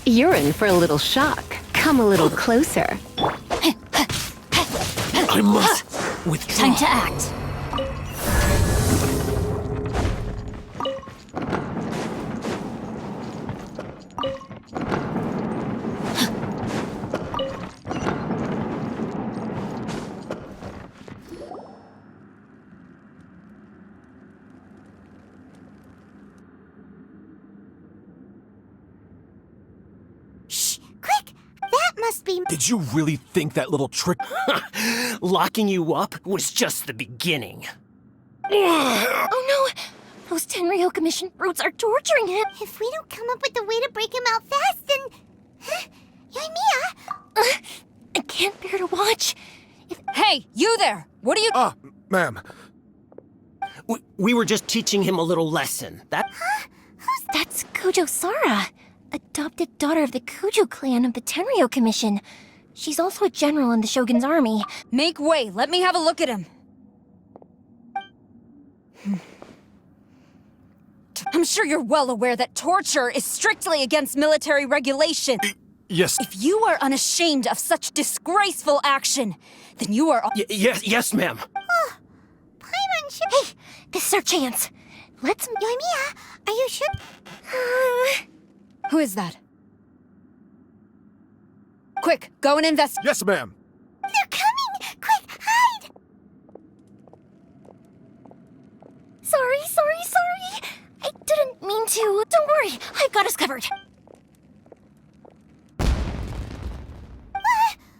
U: You're in for a little shock. Come a little closer.
J: I must withdraw.
D: Time to act.
A: must be...
K: Did you really think that little trick... Locking you up was just the beginning.
T: Oh no! Those Tenryou Commission brutes are torturing him!
A: If we don't come up with a way to break him out fast, then... Eutheymia?
T: I can't bear to watch.
D: Hey, you there! What are you...
Q: Ma'am.
K: We were just teaching him a little lesson.
T: That's Kujo Sara, adopted daughter of the Kujo clan of the Tenryou Commission. She's also a general in the Shogun's army.
D: Make way, let me have a look at him. I'm sure you're well aware that torture is strictly against military regulation.
Q: Yes.
D: If you are unashamed of such disgraceful action, then you are...
K: Yes, ma'am.
A: Paimon should...
T: Hey, this is our chance. Let's...
A: Eutheymia, are you sure?
D: Who is that? Quick, go and investigate.
Q: Yes, ma'am.
A: They're coming! Quick, hide!
T: Sorry. I didn't mean to. Don't worry, I've got us covered.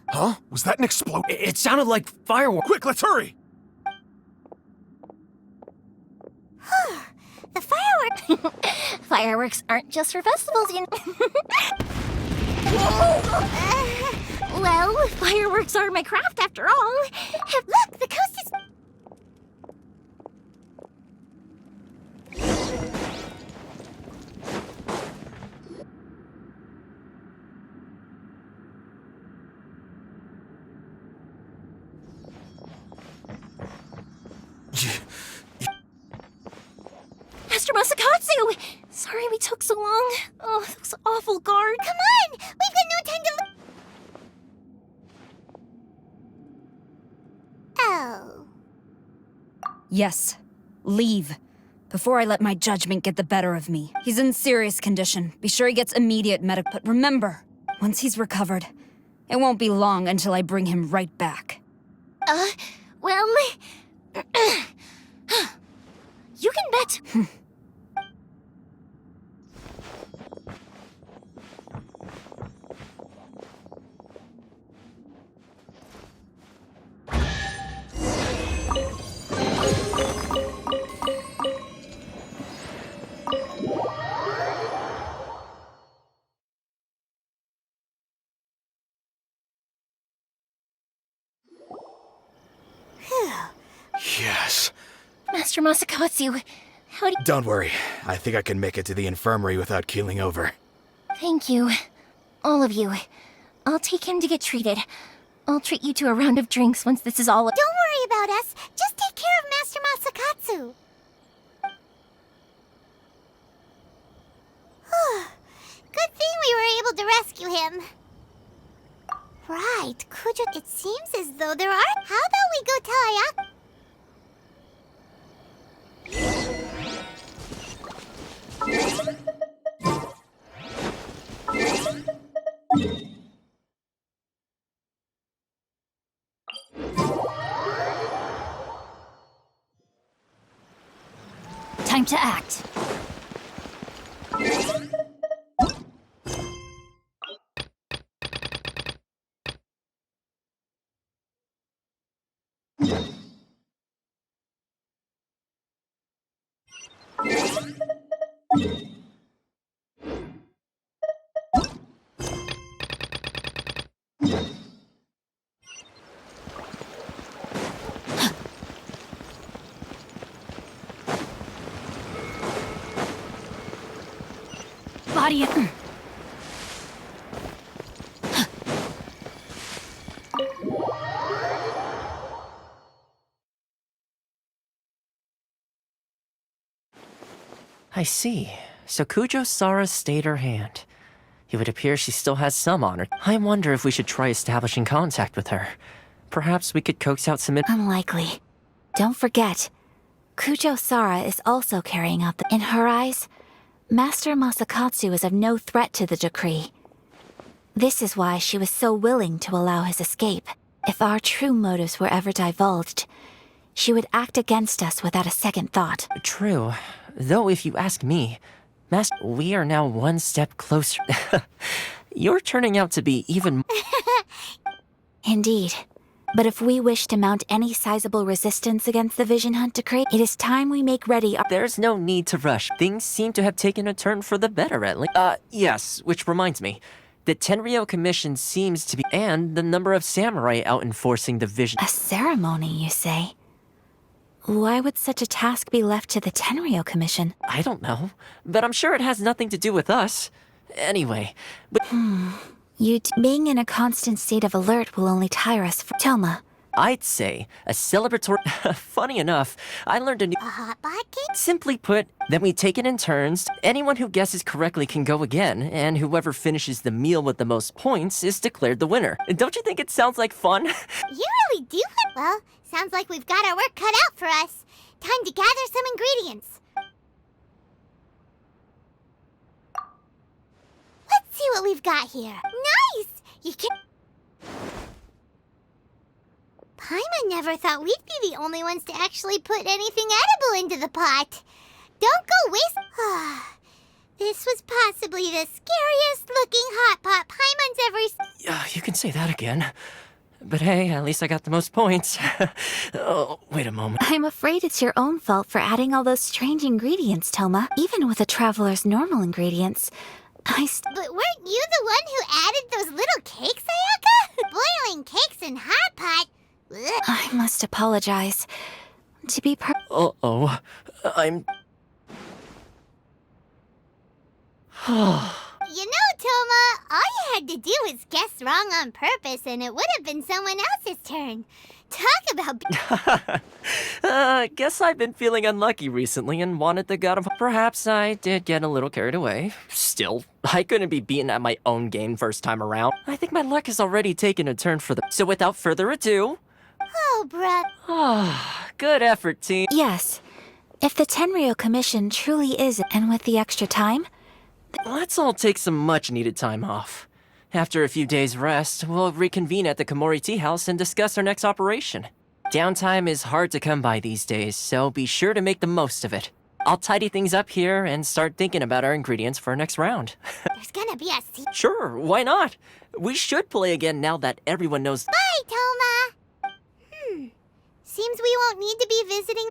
Q: Huh? Was that an explosion?
K: It sounded like fireworks.
Q: Quick, let's hurry!
A: The fireworks...
T: Fireworks aren't just for festivals, you know. Well, fireworks are my craft after all.
A: Look, the coast is...
T: Master Masakatsu! Sorry we took so long. Oh, those awful guards.
A: Come on! We've got no time to... Oh.
D: Yes, leave. Before I let my judgment get the better of me. He's in serious condition. Be sure he gets immediate medical... But remember, once he's recovered, it won't be long until I bring him right back.
T: Well... You can bet...
J: Yes.
T: Master Masakatsu, how do you...
J: Don't worry. I think I can make it to the infirmary without keeling over.
T: Thank you. All of you. I'll take him to get treated. I'll treat you to a round of drinks once this is all...
A: Don't worry about us. Just take care of Master Masakatsu. Good thing we were able to rescue him. Right, Kujo, it seems as though there are... How about we go tell Ayaka...
D: Time to act. Body it.
C: I see. So Kujo Sara stayed her hand. It would appear she still has some honor. I wonder if we should try establishing contact with her. Perhaps we could coax out some...
E: Unlikely. Don't forget, Kujo Sara is also carrying out the... In her eyes, Master Masakatsu is of no threat to the decree. This is why she was so willing to allow his escape. If our true motives were ever divulged, she would act against us without a second thought.
C: True. Though if you ask me, Master, we are now one step closer. You're turning out to be even...
E: Indeed. But if we wish to mount any sizable resistance against the Vision Hunt decree, it is time we make ready our—
C: There's no need to rush. Things seem to have taken a turn for the better, at least. Yes, which reminds me. The Tenryou Commission seems to be... And the number of samurai out enforcing the Vision...
E: A ceremony, you say? Why would such a task be left to the Tenryou Commission?
C: I don't know, but I'm sure it has nothing to do with us. Anyway, but...
E: Being in a constant state of alert will only tire us for... Toma.
C: I'd say a celebratory... Funny enough, I learned a new...
A: A hot bucket?
C: Simply put, then we take it in turns. Anyone who guesses correctly can go again, and whoever finishes the meal with the most points is declared the winner. Don't you think it sounds like fun?
A: You really do it. Well, sounds like we've got our work cut out for us. Time to gather some ingredients. Let's see what we've got here. Nice! You can... Paimon never thought we'd be the only ones to actually put anything edible into the pot. Don't go waste... This was possibly the scariest looking hot pot Paimon's ever...
C: You can say that again. But hey, at least I got the most points. Oh, wait a moment.
E: I'm afraid it's your own fault for adding all those strange ingredients, Toma. Even with a traveler's normal ingredients,
A: But weren't you the one who added those little cakes, Ayaka? Boiling cakes in hot pot? Ugh.
E: I must apologize. To be
C: Uh-oh. I'm...
A: You know, Toma, all you had to do was guess wrong on purpose and it would have been someone else's turn. Talk about...
C: Guess I've been feeling unlucky recently and wanted the god of... Perhaps I did get a little carried away. Still, I couldn't be beaten at my own game first time around. I think my luck has already taken a turn for the... So without further ado...
A: Oh, bruh.
C: Good effort, team.
E: Yes. If the Tenryou Commission truly is, and with the extra time...
C: Let's all take some much-needed time off. After a few days' rest, we'll reconvene at the Komori Tea House and discuss our next operation. Downtime is hard to come by these days, so be sure to make the most of it. I'll tidy things up here and start thinking about our ingredients for our next round.
A: There's gonna be a scene.
C: Sure, why not? We should play again now that everyone knows...
A: Bye, Toma! Seems we won't need to be visiting...